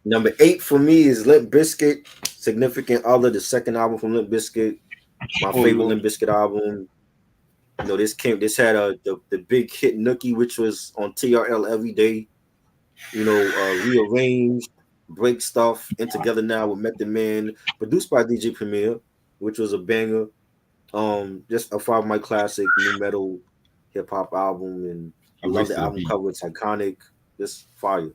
Number 8 for me is Limp Bizkit, Significant Other, the second album from Limp Bizkit. My favorite Limp Bizkit album. You know, this had the big hit Nookie, which was on TRL every day. You know, rearranged, break stuff, and Together Now with Method Man, produced by DJ Premier, which was a banger. Just a 5 mic classic, new metal, hip hop album, and I love the album cover. It's iconic. Just fire.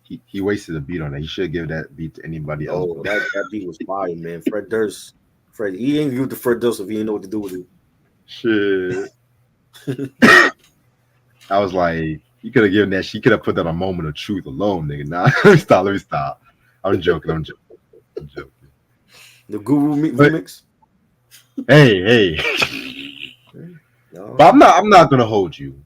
he wasted a beat on that. He should give that beat to anybody else. Oh, that beat was fire, man. Fred Durst. He ain't viewed the Fred Durst if he didn't know what to do with it. Shit. I was like, you could have given that. She could have put that on Moment of Truth alone, nigga. Nah, let me stop. I'm joking. The Guru But- remix. Hey. No. But I'm not gonna hold you.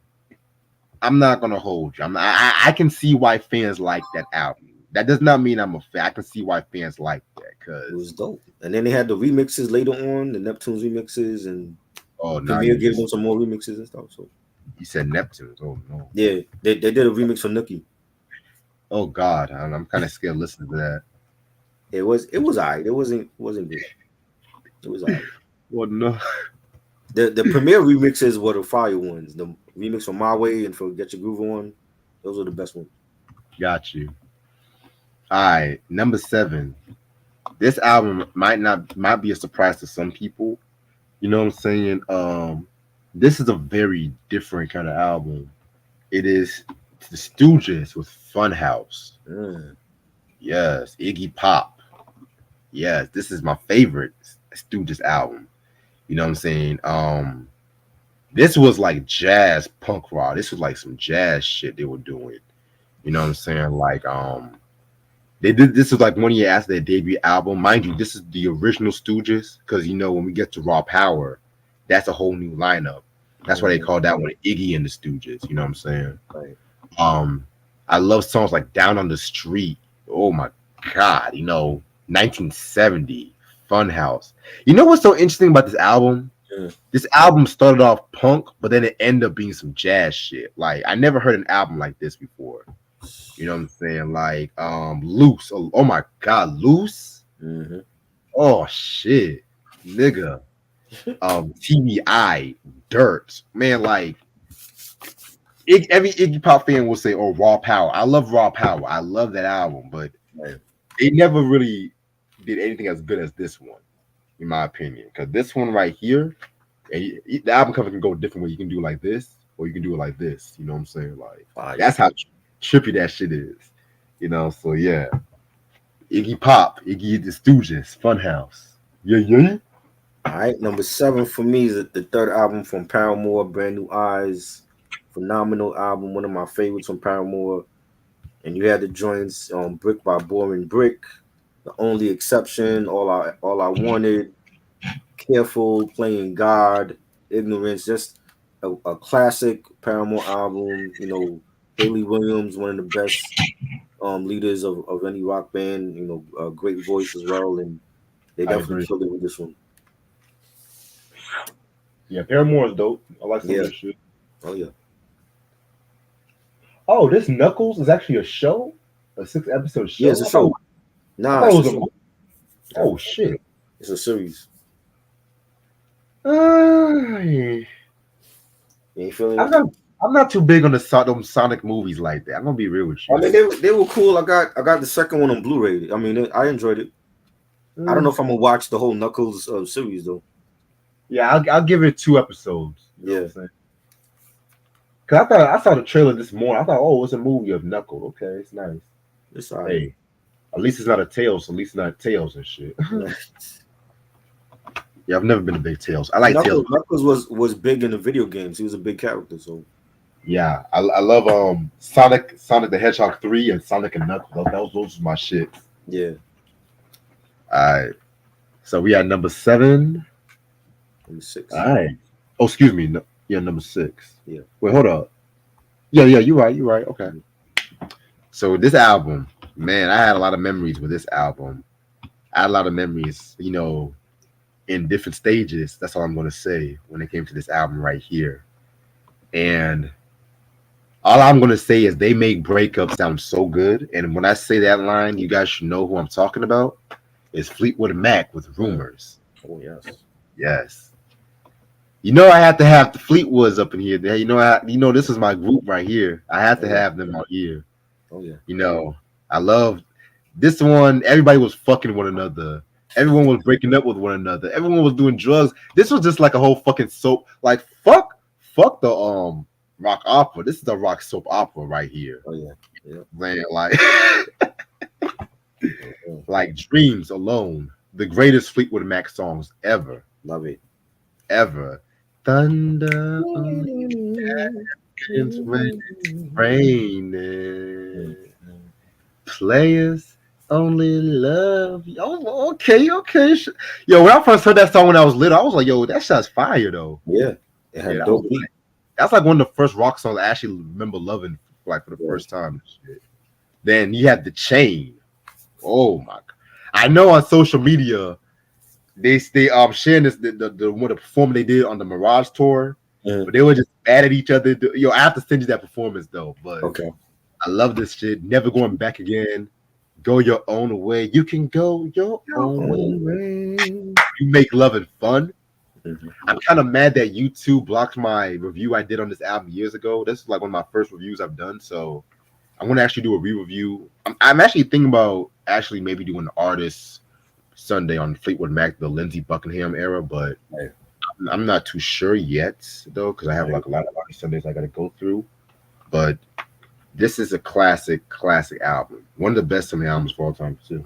I can see why fans like that album. That does not mean I'm a fan. I can see why fans like that It was because dope. And then they had the remixes later on, the Neptune's remixes, and no, Premier gave them some more remixes and stuff. So you said Neptunes. Oh no. yeah, they did a remix for Nookie. Oh God, I'm kind of scared listening to that. It was alright. It wasn't good. It was alright. Well, no. The Premier remixes were the fire ones. The remix for My Way and for Get Your Groove On, those were the best ones. Got you. All right, number 7. This album might be a surprise to some people. You know what I'm saying? This is a very different kind of album. It is the Stooges with Funhouse. Yes, Iggy Pop. Yes, this is my favorite Stooges album. You know what I'm saying? This was like jazz punk rock. This was like some jazz shit they were doing. You know what I'm saying? Like, they did this was like 1 year after their debut album. Mind you, this is the original Stooges, because you know when we get to Raw Power, that's a whole new lineup. That's why they called that one Iggy and the Stooges. You know what I'm saying? Right. I love songs like Down on the Street. Oh my God, 1970, Funhouse. You know what's so interesting about this album? Yeah. This album started off punk, but then it ended up being some jazz shit. Like I never heard an album like this before. You know what I'm saying? Like Loose. Oh my God, Loose. Mm-hmm. Oh shit, nigga. TBI, Dirt, man. Like every Iggy Pop fan will say, "Oh, Raw Power." I love Raw Power. I love that album, but they never really did anything as good as this one, in my opinion. Because this one right here, and the album cover can go a different way. You can do it like this, or you can do it like this. You know what I'm saying? Like that's how trippy that shit is. So yeah. Iggy Pop, Iggy the Stooges, Funhouse. Yeah. All right, number 7 for me is the third album from Paramore, Brand New Eyes. Phenomenal album, one of my favorites from Paramore. And you had the joints Brick by Boring Brick, The Only Exception, All I Wanted, Careful, Playing God, Ignorance, just a classic Paramore album. Haley Williams, one of the best leaders of any rock band, a great voice as well, and they definitely killed it with this one. Yeah, Paramore is dope. I like some of this shit. Oh yeah. Oh, this Knuckles is actually a show? A 6-episode show? Yeah, it's a show. Nah, it's a show. Oh shit. It's a series. You ain't feeling I'm not too big on the Sonic movies like that. I'm gonna be real with you. I mean, they were cool. I got the second one on Blu-ray. I mean, I enjoyed it. I don't know if I'm gonna watch the whole Knuckles series though. Yeah, I'll give it 2 episodes. Yeah. Cause I saw the trailer this morning. I thought, oh, it's a movie of Knuckles. Okay, it's nice. It's all right. Hey, at least it's not a Tails. At least it's not Tails and shit. Yeah, I've never been a big Tails. I like Tails. Knuckles was big in the video games. He was a big character. So yeah, I love Sonic the Hedgehog 3 and Sonic and Knuckles. Those are my shit. Yeah. All right. So we had number 7. Number 6. All right. Oh, excuse me. No, yeah, number 6. Yeah. Wait, hold up. Yeah, you're right. Okay. So this album, man, I had a lot of memories with this album. I had a lot of memories, in different stages. That's all I'm going to say when it came to this album right here. And all I'm going to say is they make breakup sound so good. And when I say that line, you guys should know who I'm talking about. It's Fleetwood Mac with Rumors. Oh, yes. Yes. I had to have the Fleetwoods up in here. This is my group right here. I had to have them out here. Oh yeah. I love this one. Everybody was fucking one another. Everyone was breaking up with one another. Everyone was doing drugs. This was just like a whole fucking soap. Like fuck the rock opera. This is a rock soap opera right here. Oh yeah. Yeah. Man, like Dreams alone, the greatest Fleetwood Mac songs ever, Love it. ever. Thunder only happens when it's raining. Players only love you. Oh, okay. Yo, when I first heard that song when I was little, I was like, yo, that shot's fire though. Yeah, it had Yeah, a that dope was beat. that's like one of the first rock songs I actually remember loving like for the first time. And shit. Then you had the chain. Oh my god. I know on social media they sharing this the one the performance they did on the Mirage tour, but they were just mad at each other. Yo, I have to send you that performance though. But Okay. I love this shit. Never going back again. Go your own way. You can go your own way. You make loving fun. I'm kind of mad that YouTube blocked my review I did on this album years ago. This is like one of my first reviews I've done. So I'm going to actually do a re-review. I'm actually thinking about actually maybe doing an artist Sunday on Fleetwood Mac, the Lindsey Buckingham era, but I'm not too sure yet though, because I have like a lot of artist Sundays I got to go through. But this is a classic album. One of the best Sunday albums of all time too.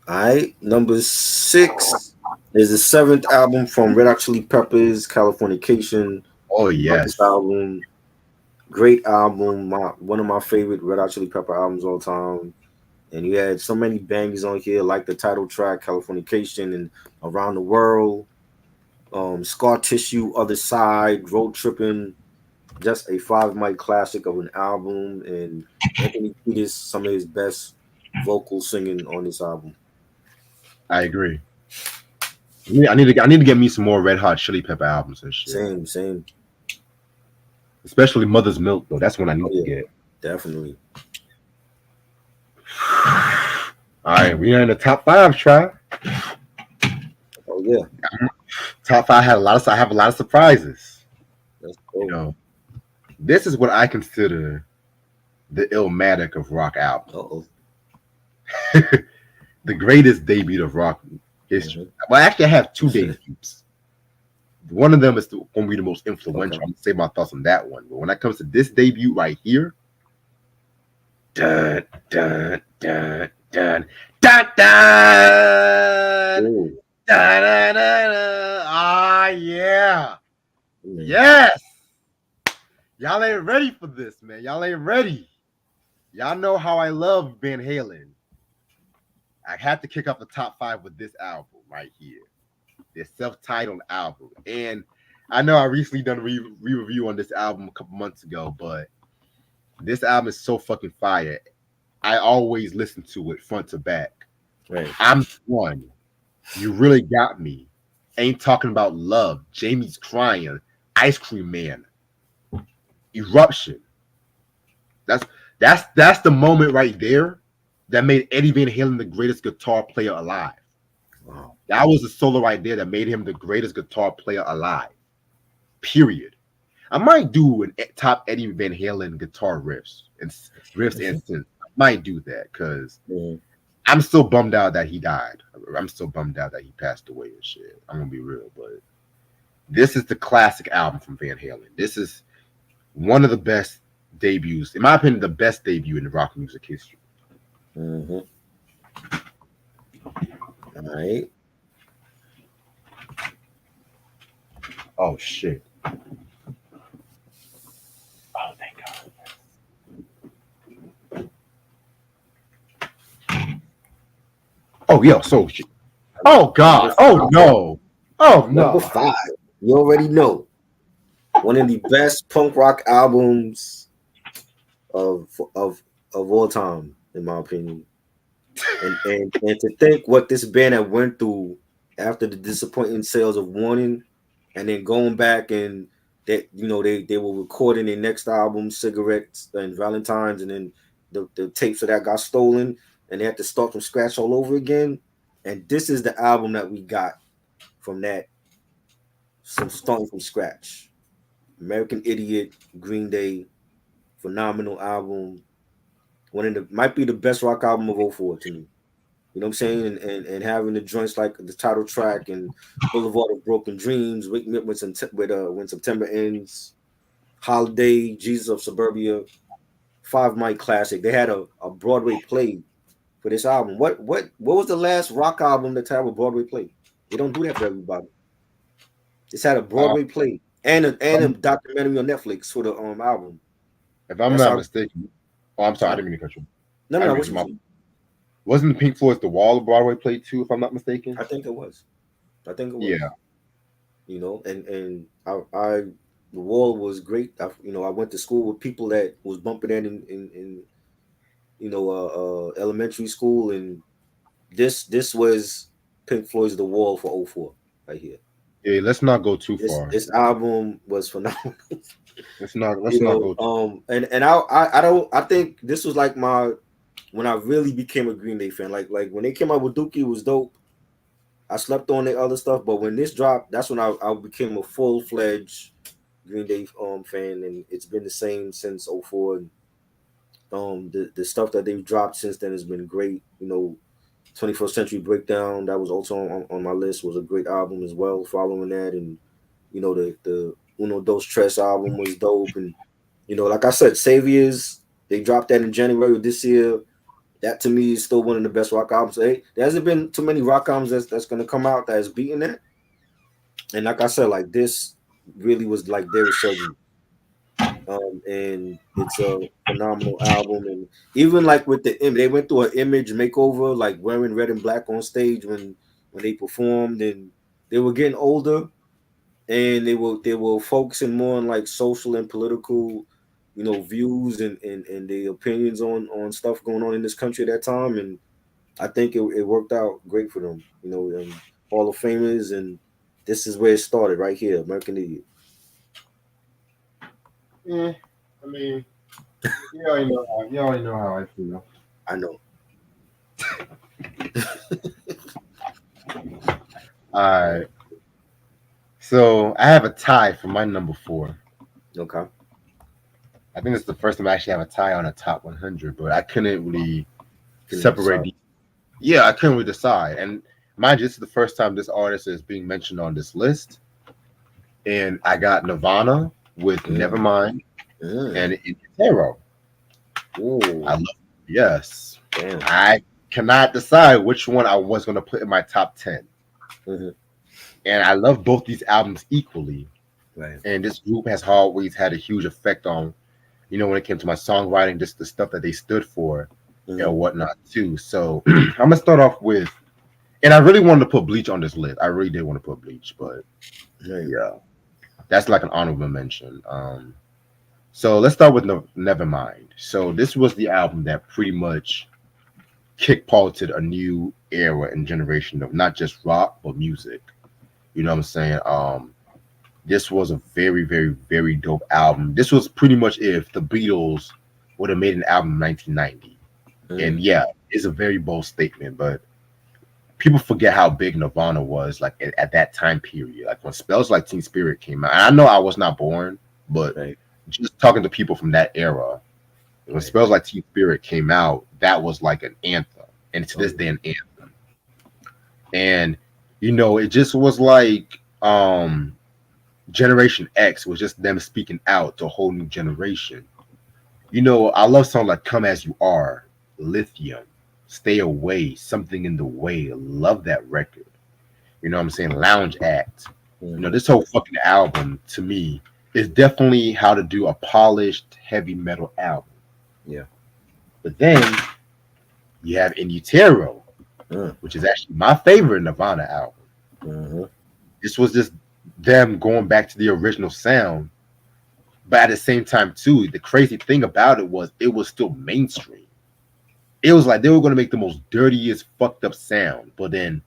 All right, number 6 is the 7th album from Red Hot Chili Peppers, Californication. Oh yes, this album, great album. One of my favorite Red Hot Chili Pepper albums all time. And you had so many bangers on here, like the title track, Californication, and Around the World, Scar Tissue, Other Side, Road Tripping. Just a 5 mic classic of an album, and Anthony Kiedis, some of his best vocal singing on this album. I agree. I need to get me some more Red Hot Chili Pepper albums and shit. Same. Especially Mother's Milk though. That's one I need to get. Definitely. All right, we are in the top 5, try. Oh yeah. Top 5 I have a lot of surprises. That's cool. You know, this is what I consider the Illmatic of rock albums. The greatest debut of rock history. Well, actually, I have 2 debuts. One of them is going to be the most influential. I'm going to say my thoughts on that one. But when it comes to this debut right here, dun, dun, dun, dun, dun, dun, dun, dun, dun. Ah, yeah. Yes. Y'all ain't ready for this, man. Y'all ain't ready. Y'all know how I love Van Halen. I had to kick off the top 5 with this album right here. This self-titled album. And I know I recently done a re-review on this album a couple months ago, but this album is so fucking fire. I always listen to it front to back. Right. I'm one. You really got me. Ain't talking about love. Jamie's crying. Ice Cream Man. Eruption. That's the moment right there that made Eddie Van Halen the greatest guitar player alive. Wow. That was the solo right there that made him the greatest guitar player alive. Period. I might do an top Eddie Van Halen guitar riffs and synths. I might do that because I'm still bummed out that he died. I'm still bummed out that he passed away and shit. I'm gonna be real, but this is the classic album from Van Halen. This is one of the best debuts, in my opinion, the best debut in the rock music history. All right. Oh shit. Oh, thank God. Oh yeah, so shit. Oh God. Oh no. Oh no. Number 5. You already know. One of the best punk rock albums of all time, in my opinion. And to think what this band had went through after the disappointing sales of Warning, and then going back and that they were recording their next album, Cigarettes and Valentines, and then the tapes of that got stolen, and they had to start from scratch all over again. And this is the album that we got from that, some starting from scratch. American Idiot, Green Day, phenomenal album. Might be the best rock album of 04 to me. You know what I'm saying? And having the joints like the title track and Boulevard of Broken Dreams, Wake Me Up When September Ends, Holiday, Jesus of Suburbia. Five Mic Classic. They had a Broadway play for this album. What was the last rock album that had a Broadway play? They don't do that for everybody. It's had a Uh, Broadway play and a documentary on Netflix for the album. if I'm That's not how. mistaken, oh, I'm sorry, I Huh? didn't mean to cut you. No, I no, didn't no. mean What to you cut saying? Wasn't the Pink Floyd's The Wall of Broadway played too, if I'm not mistaken? I think it was. I think it was. Yeah. You know, and I the Wall was great. I went to school with people that was bumping that in elementary school, and this was Pink Floyd's The Wall for '04 right here. Yeah, let's not go too This far. this album was phenomenal. Let's not go too And I don't I think this was like my when I really became a Green Day fan. Like when they came out with Dookie, it was dope. I slept on the other stuff, but when this dropped, that's when I became a full-fledged Green Day fan, and it's been the same since '04. And, the stuff that they've dropped since then has been great. 21st Century Breakdown, that was also on my list, was a great album as well. Following that, and the Uno Dos Tres album was dope, and like I said, Saviors, they dropped that in January of this year. That to me is still one of the best rock albums. Hey, there hasn't been too many rock albums that's gonna come out that has beaten that. And like I said, like this really was like their resurgence. And it's a phenomenal album. And even like with they went through an image makeover, like wearing red and black on stage when they performed, and they were getting older, and they were focusing more on like social and political, views and the opinions on stuff going on in this country at that time. And I think it worked out great for them. Hall of Famers, and this is where it started right here, American Idiot. Yeah, I mean, you already know how I feel. I know. All right. So I have a tie for my number 4. Okay. I think it's the first time I actually have a tie on a top 100, but I couldn't really Couldn't separate. decide. Yeah, I couldn't really decide. And mind you, this is the first time this artist is being mentioned on this list. And I got Nirvana with Nevermind and Intero. Ooh. Yes. Damn. I cannot decide which one I was going to put in my top 10. Mm-hmm. And I love both these albums equally. Right. And this group has always had a huge effect on, when it came to my songwriting, just the stuff that they stood for and whatnot too. So I'm going to start off with, and I really wanted to put Bleach on this list. I really did want to put Bleach, but yeah, that's like an honorable mention. So let's start with Nevermind. So this was the album that pretty much kick-palted a new era and generation of not just rock, but music. You know what I'm saying? This was a very, very, very dope album. This was pretty much if the Beatles would have made an album in 1990. And yeah, it's a very bold statement, but people forget how big Nirvana was like at that time period. Like when Smells Like Teen Spirit came out. And I know I was not born, but just talking to people from that era, when Smells Like Teen Spirit came out, that was like an anthem. And to this day, an anthem. And, it just was like Generation X was just them speaking out to a whole new generation. I love songs like Come As You Are, Lithium, Stay Away, Something in the Way. Love that record. You know what I'm saying? Lounge Act. This whole fucking album to me is definitely how to do a polished heavy metal album. Yeah. But then you have In Utero, which is actually my favorite Nirvana album. This was just them going back to the original sound. But at the same time, too, the crazy thing about it was still mainstream. It was like they were going to make the most dirtiest, fucked up sound, but then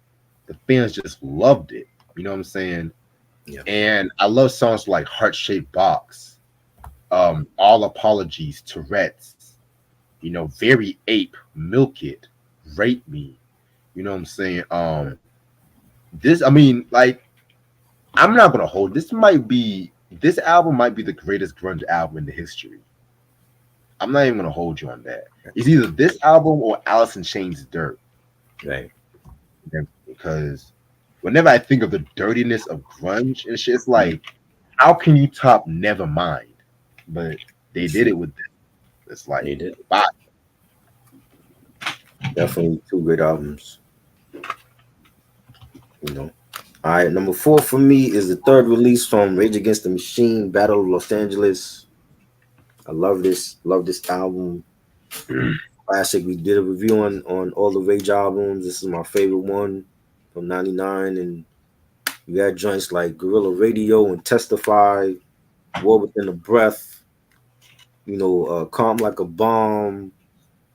the fans just loved it. You know what I'm saying? Yeah. And I love songs like Heart Shaped Box, All Apologies, Tourette's, Very Ape, Milk It, Rape Me. You know what I'm saying? I'm not going to hold. This album might be the greatest grunge album in the history. I'm not even going to hold you on that. It's either this album or Alice in Chains' Dirt. Right. Because whenever I think of the dirtiness of grunge and shit, it's like, how can you top Nevermind? But they did it with this. It's like, He did. bye. Definitely two great albums. You know. All right, number 4 for me is the third release from Rage Against the Machine, Battle of Los Angeles. I love this. Love this album. Classic. We did a review on all the Rage albums. This is my favorite one from '99, and you got joints like Guerrilla Radio and Testify, War Within a Breath. Calm Like a Bomb,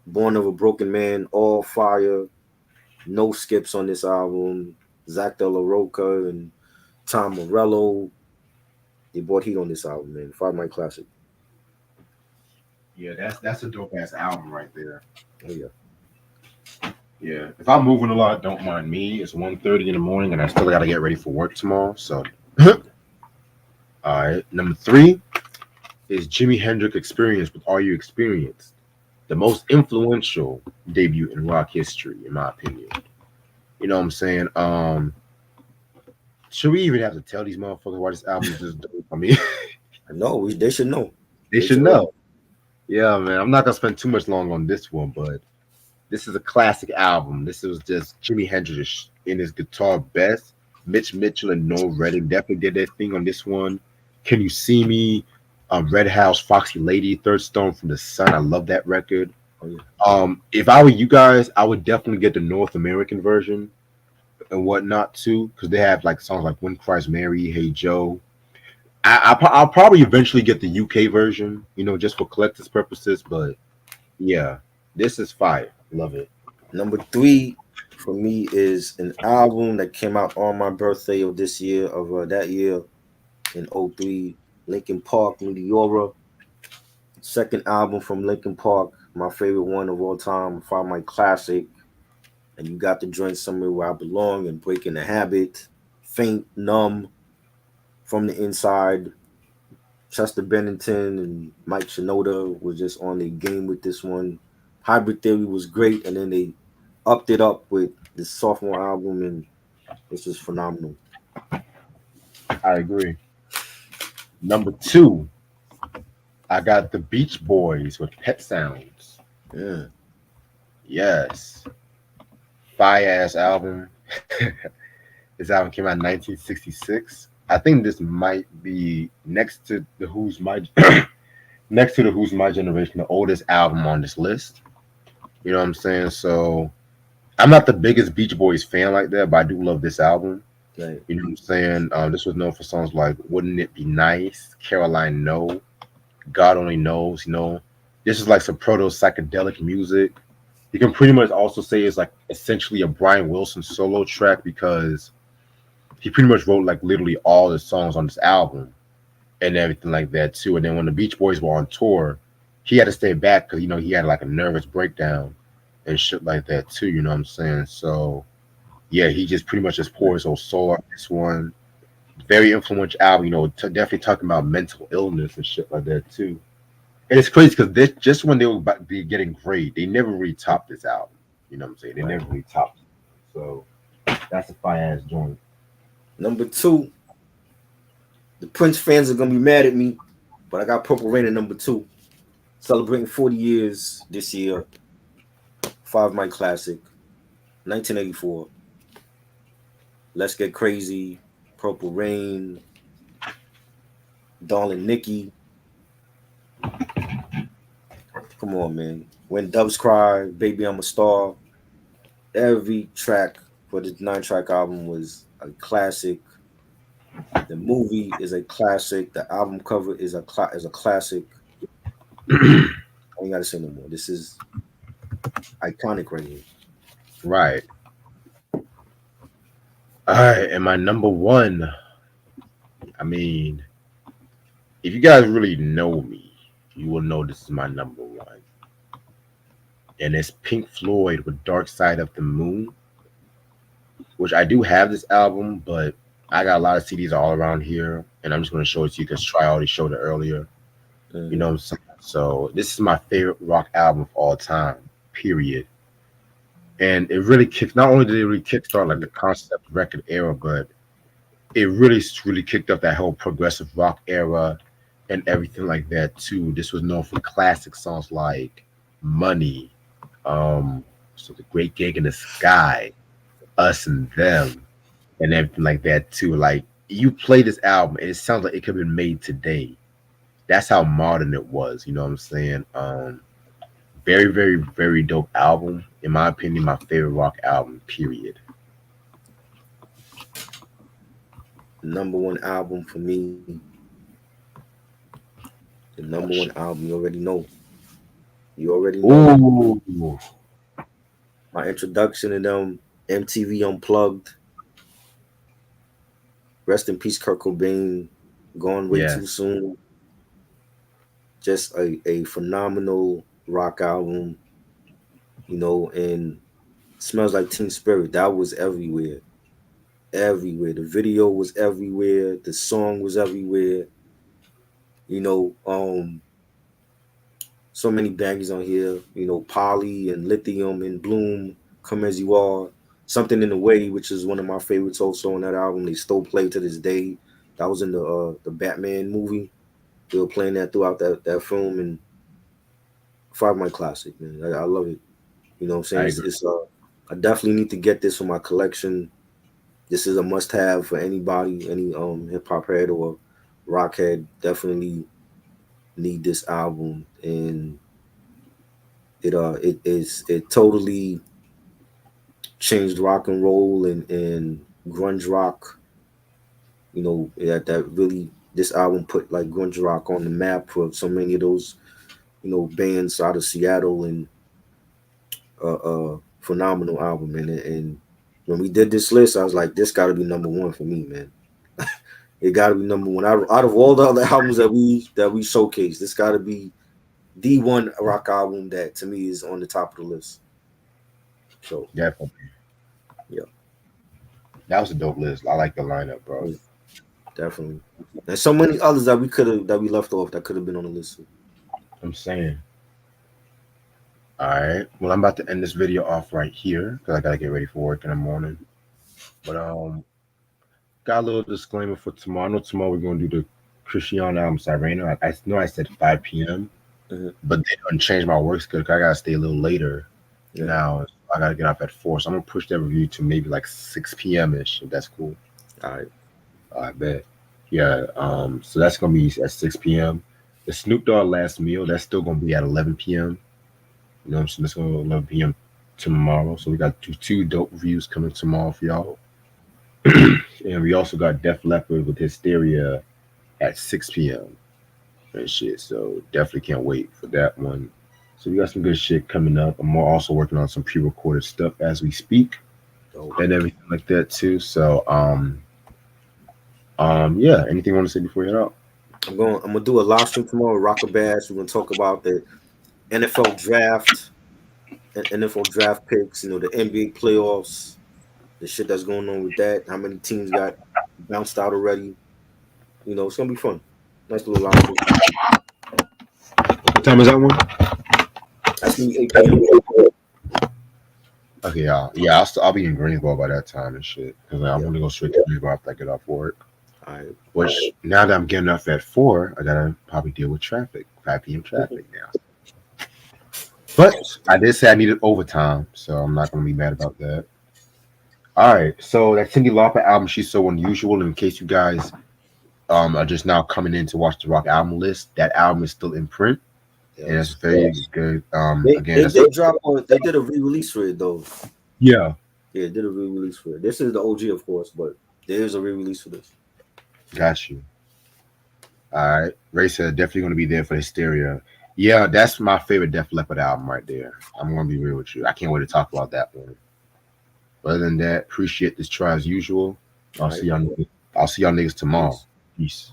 Born of a Broken Man, All Fire. No skips on this album. Zach De La Roca and Tom Morello. They brought heat on this album, man. 5 Night Classic. Yeah, that's a dope ass album right there. Oh yeah. Yeah, if I'm moving a lot, don't mind me. It's 1:30 in the morning, and I still got to get ready for work tomorrow. So, all right. Number 3 is Jimi Hendrix Experience with Are You Experienced? The most influential debut in rock history, in my opinion. You know what I'm saying? Should we even have to tell these motherfuckers why this album is just dope? I mean, I know. They should know. they should know. Yeah, man. I'm not gonna spend too much long on this one, but this is a classic album. This was just Jimi Hendrix in his guitar best. Mitch Mitchell and Noel Redding definitely did their thing on this one. Can You See Me? Red House, Foxy Lady, Third Stone from the Sun. I love that record. Oh, yeah. If I were you guys, I would definitely get the North American version and whatnot too, because they have like songs like When Cries Mary, Hey Joe. I'll probably eventually get the UK version, just for collector's purposes. But yeah, this is fire. Love it. Number 3 for me is an album that came out on my birthday of this year, of that year in '03. Linkin Park, Meteora. Second album from Linkin Park, my favorite one of all time, 5 Night Classic. And you got the joint Somewhere Where I Belong and Breaking the Habit, Faint, Numb, From the Inside. Chester Bennington and Mike Shinoda was just on their game with this one. Hybrid Theory was great, and then they upped it up with this sophomore album, and it's just phenomenal. I agree. Number 2, I got the Beach Boys with Pet Sounds. Yeah. Yes. Fire ass album. This album came out in 1966. I think this might be next to the Who's My Generation, the oldest album on this list. You know what I'm saying? So I'm not the biggest Beach Boys fan like that, but I do love this album. Right. You know what I'm saying? This was known for songs like Wouldn't It Be Nice, Caroline No, God Only Knows. This is like some proto psychedelic music. You can pretty much also say it's like essentially a Brian Wilson solo track, because he pretty much wrote like literally all the songs on this album and everything like that too. And then when the Beach Boys were on tour, he had to stay back because he had like a nervous breakdown and shit like that too. You know what I'm saying? So yeah, he just pretty much just poured his whole soul on this one. Very influential album. Definitely talking about mental illness and shit like that too. And it's crazy because this just when they were about to be getting great, they never really topped this album. You know what I'm saying? They never really topped it. So that's a fire ass joint. Number 2, the Prince fans are gonna be mad at me, but I got Purple Rain at number 2. Celebrating 40 years this year. 5 Night Classic, 1984. Let's Get Crazy, Purple Rain, Darling Nikki. Come on, man. When Doves Cry, Baby I'm a Star. Every track for the 9-track album was a classic. The movie is a classic. The album cover is a classic. I ain't gotta say no more. This is iconic right here. Right. All right, and my number 1. I mean, if you guys really know me, you will know this is my number 1. And it's Pink Floyd with Dark Side of the Moon, which I do have this album, but I got a lot of CDs all around here, and I'm just going to show it to you because Try already showed it earlier. You know what I'm saying? So this is my favorite rock album of all time, period. And it really not only did it really kickstart like the concept record era, but it really kicked up that whole progressive rock era. and everything like that too. This was known for classic songs like Money, so the Great Gig in the Sky, Us and Them, and everything like that too. Like you play this album and it sounds like it could have been made today. That's how modern it was, you know what I'm saying? Very, very, very dope album. In my opinion, my favorite rock album, period. Number one album for me. The number one album, you already know. You already know. Ooh. My introduction to them, MTV Unplugged. Rest in peace, Kurt Cobain. Gone way Yeah. too soon. Just a phenomenal rock album, and Smells Like Teen Spirit. That was everywhere. Everywhere. The video was everywhere. The song was everywhere. So many bangers on here. Polly and Lithium and Bloom, Come As You Are. Something in the Way, which is one of my favorites also on that album. They still play to this day. That was in the Batman movie. They were playing that throughout that film, and Five My classic, man. I love it. You know what I'm saying? I definitely need to get this for my collection. This is a must-have for anybody, any hip hop head or rock head. Definitely need this album, and it totally changed rock and roll and grunge rock. That really, this album put like grunge rock on the map for so many of those bands out of Seattle, and phenomenal album. And when we did this list, I was like, this got to be number one for me, man. It got to be number one out of all the other albums that we showcased. This got to be the one rock album that to me is on the top of the list. So Definitely. Yeah, that was a dope list. I like the lineup, bro. Definitely. And so many others that we left off that could have been on the list. I'm saying. All right. Well, I'm about to end this video off right here because I gotta get ready for work in the morning. But got a little disclaimer for tomorrow. I know tomorrow we're gonna do the Cristiano album Sireno. I know I said 5 p.m. Mm-hmm. But they don't change my work schedule. I gotta stay a little later now. I gotta get off at 4, so I'm gonna push that review to maybe like 6 p.m. ish. If that's cool. All right. I bet. Yeah. So that's gonna be at 6 p.m. The Snoop Dogg Last Meal, that's still gonna be at 11 p.m. You know what I'm saying? That's gonna be 11 p.m. tomorrow. So we got two dope reviews coming tomorrow for y'all. And we also got Def Leppard with Hysteria at 6 p.m. and shit. So definitely can't wait for that one. So we got some good shit coming up. I'm also working on some pre-recorded stuff as we speak, and everything like that too. So yeah. Anything you want to say before you head out? I'm gonna do a live stream tomorrow, Rocker Bash. We're gonna talk about the NFL draft and NFL draft picks. The NBA playoffs, the shit that's going on with that. How many teams got bounced out already? It's gonna be fun. Nice little live stream. What time is that one? That's gonna be 8 p.m. Okay, yeah. I'll be in Greensboro by that time and shit because I'm gonna go straight to Greensboro after I get off work. All right. Which now that I'm getting off at 4, I gotta probably deal with traffic, 5 p.m. traffic now. But I did say I needed overtime, so I'm not gonna be mad about that. All right, so that Cyndi Lauper album, She's So Unusual. In case you guys are just now coming in to watch the rock album list, that album is still in print. And it's very good. They did a re-release for it though. Yeah, they did a re-release for it. This is the OG, of course, but there is a re-release for this. Got you. All right, Ray said definitely going to be there for Hysteria. Yeah, that's my favorite Def Leppard album right there. I'm going to be real with you. I can't wait to talk about that one. But other than that, appreciate this try as usual. I'll see y'all niggas tomorrow. Peace.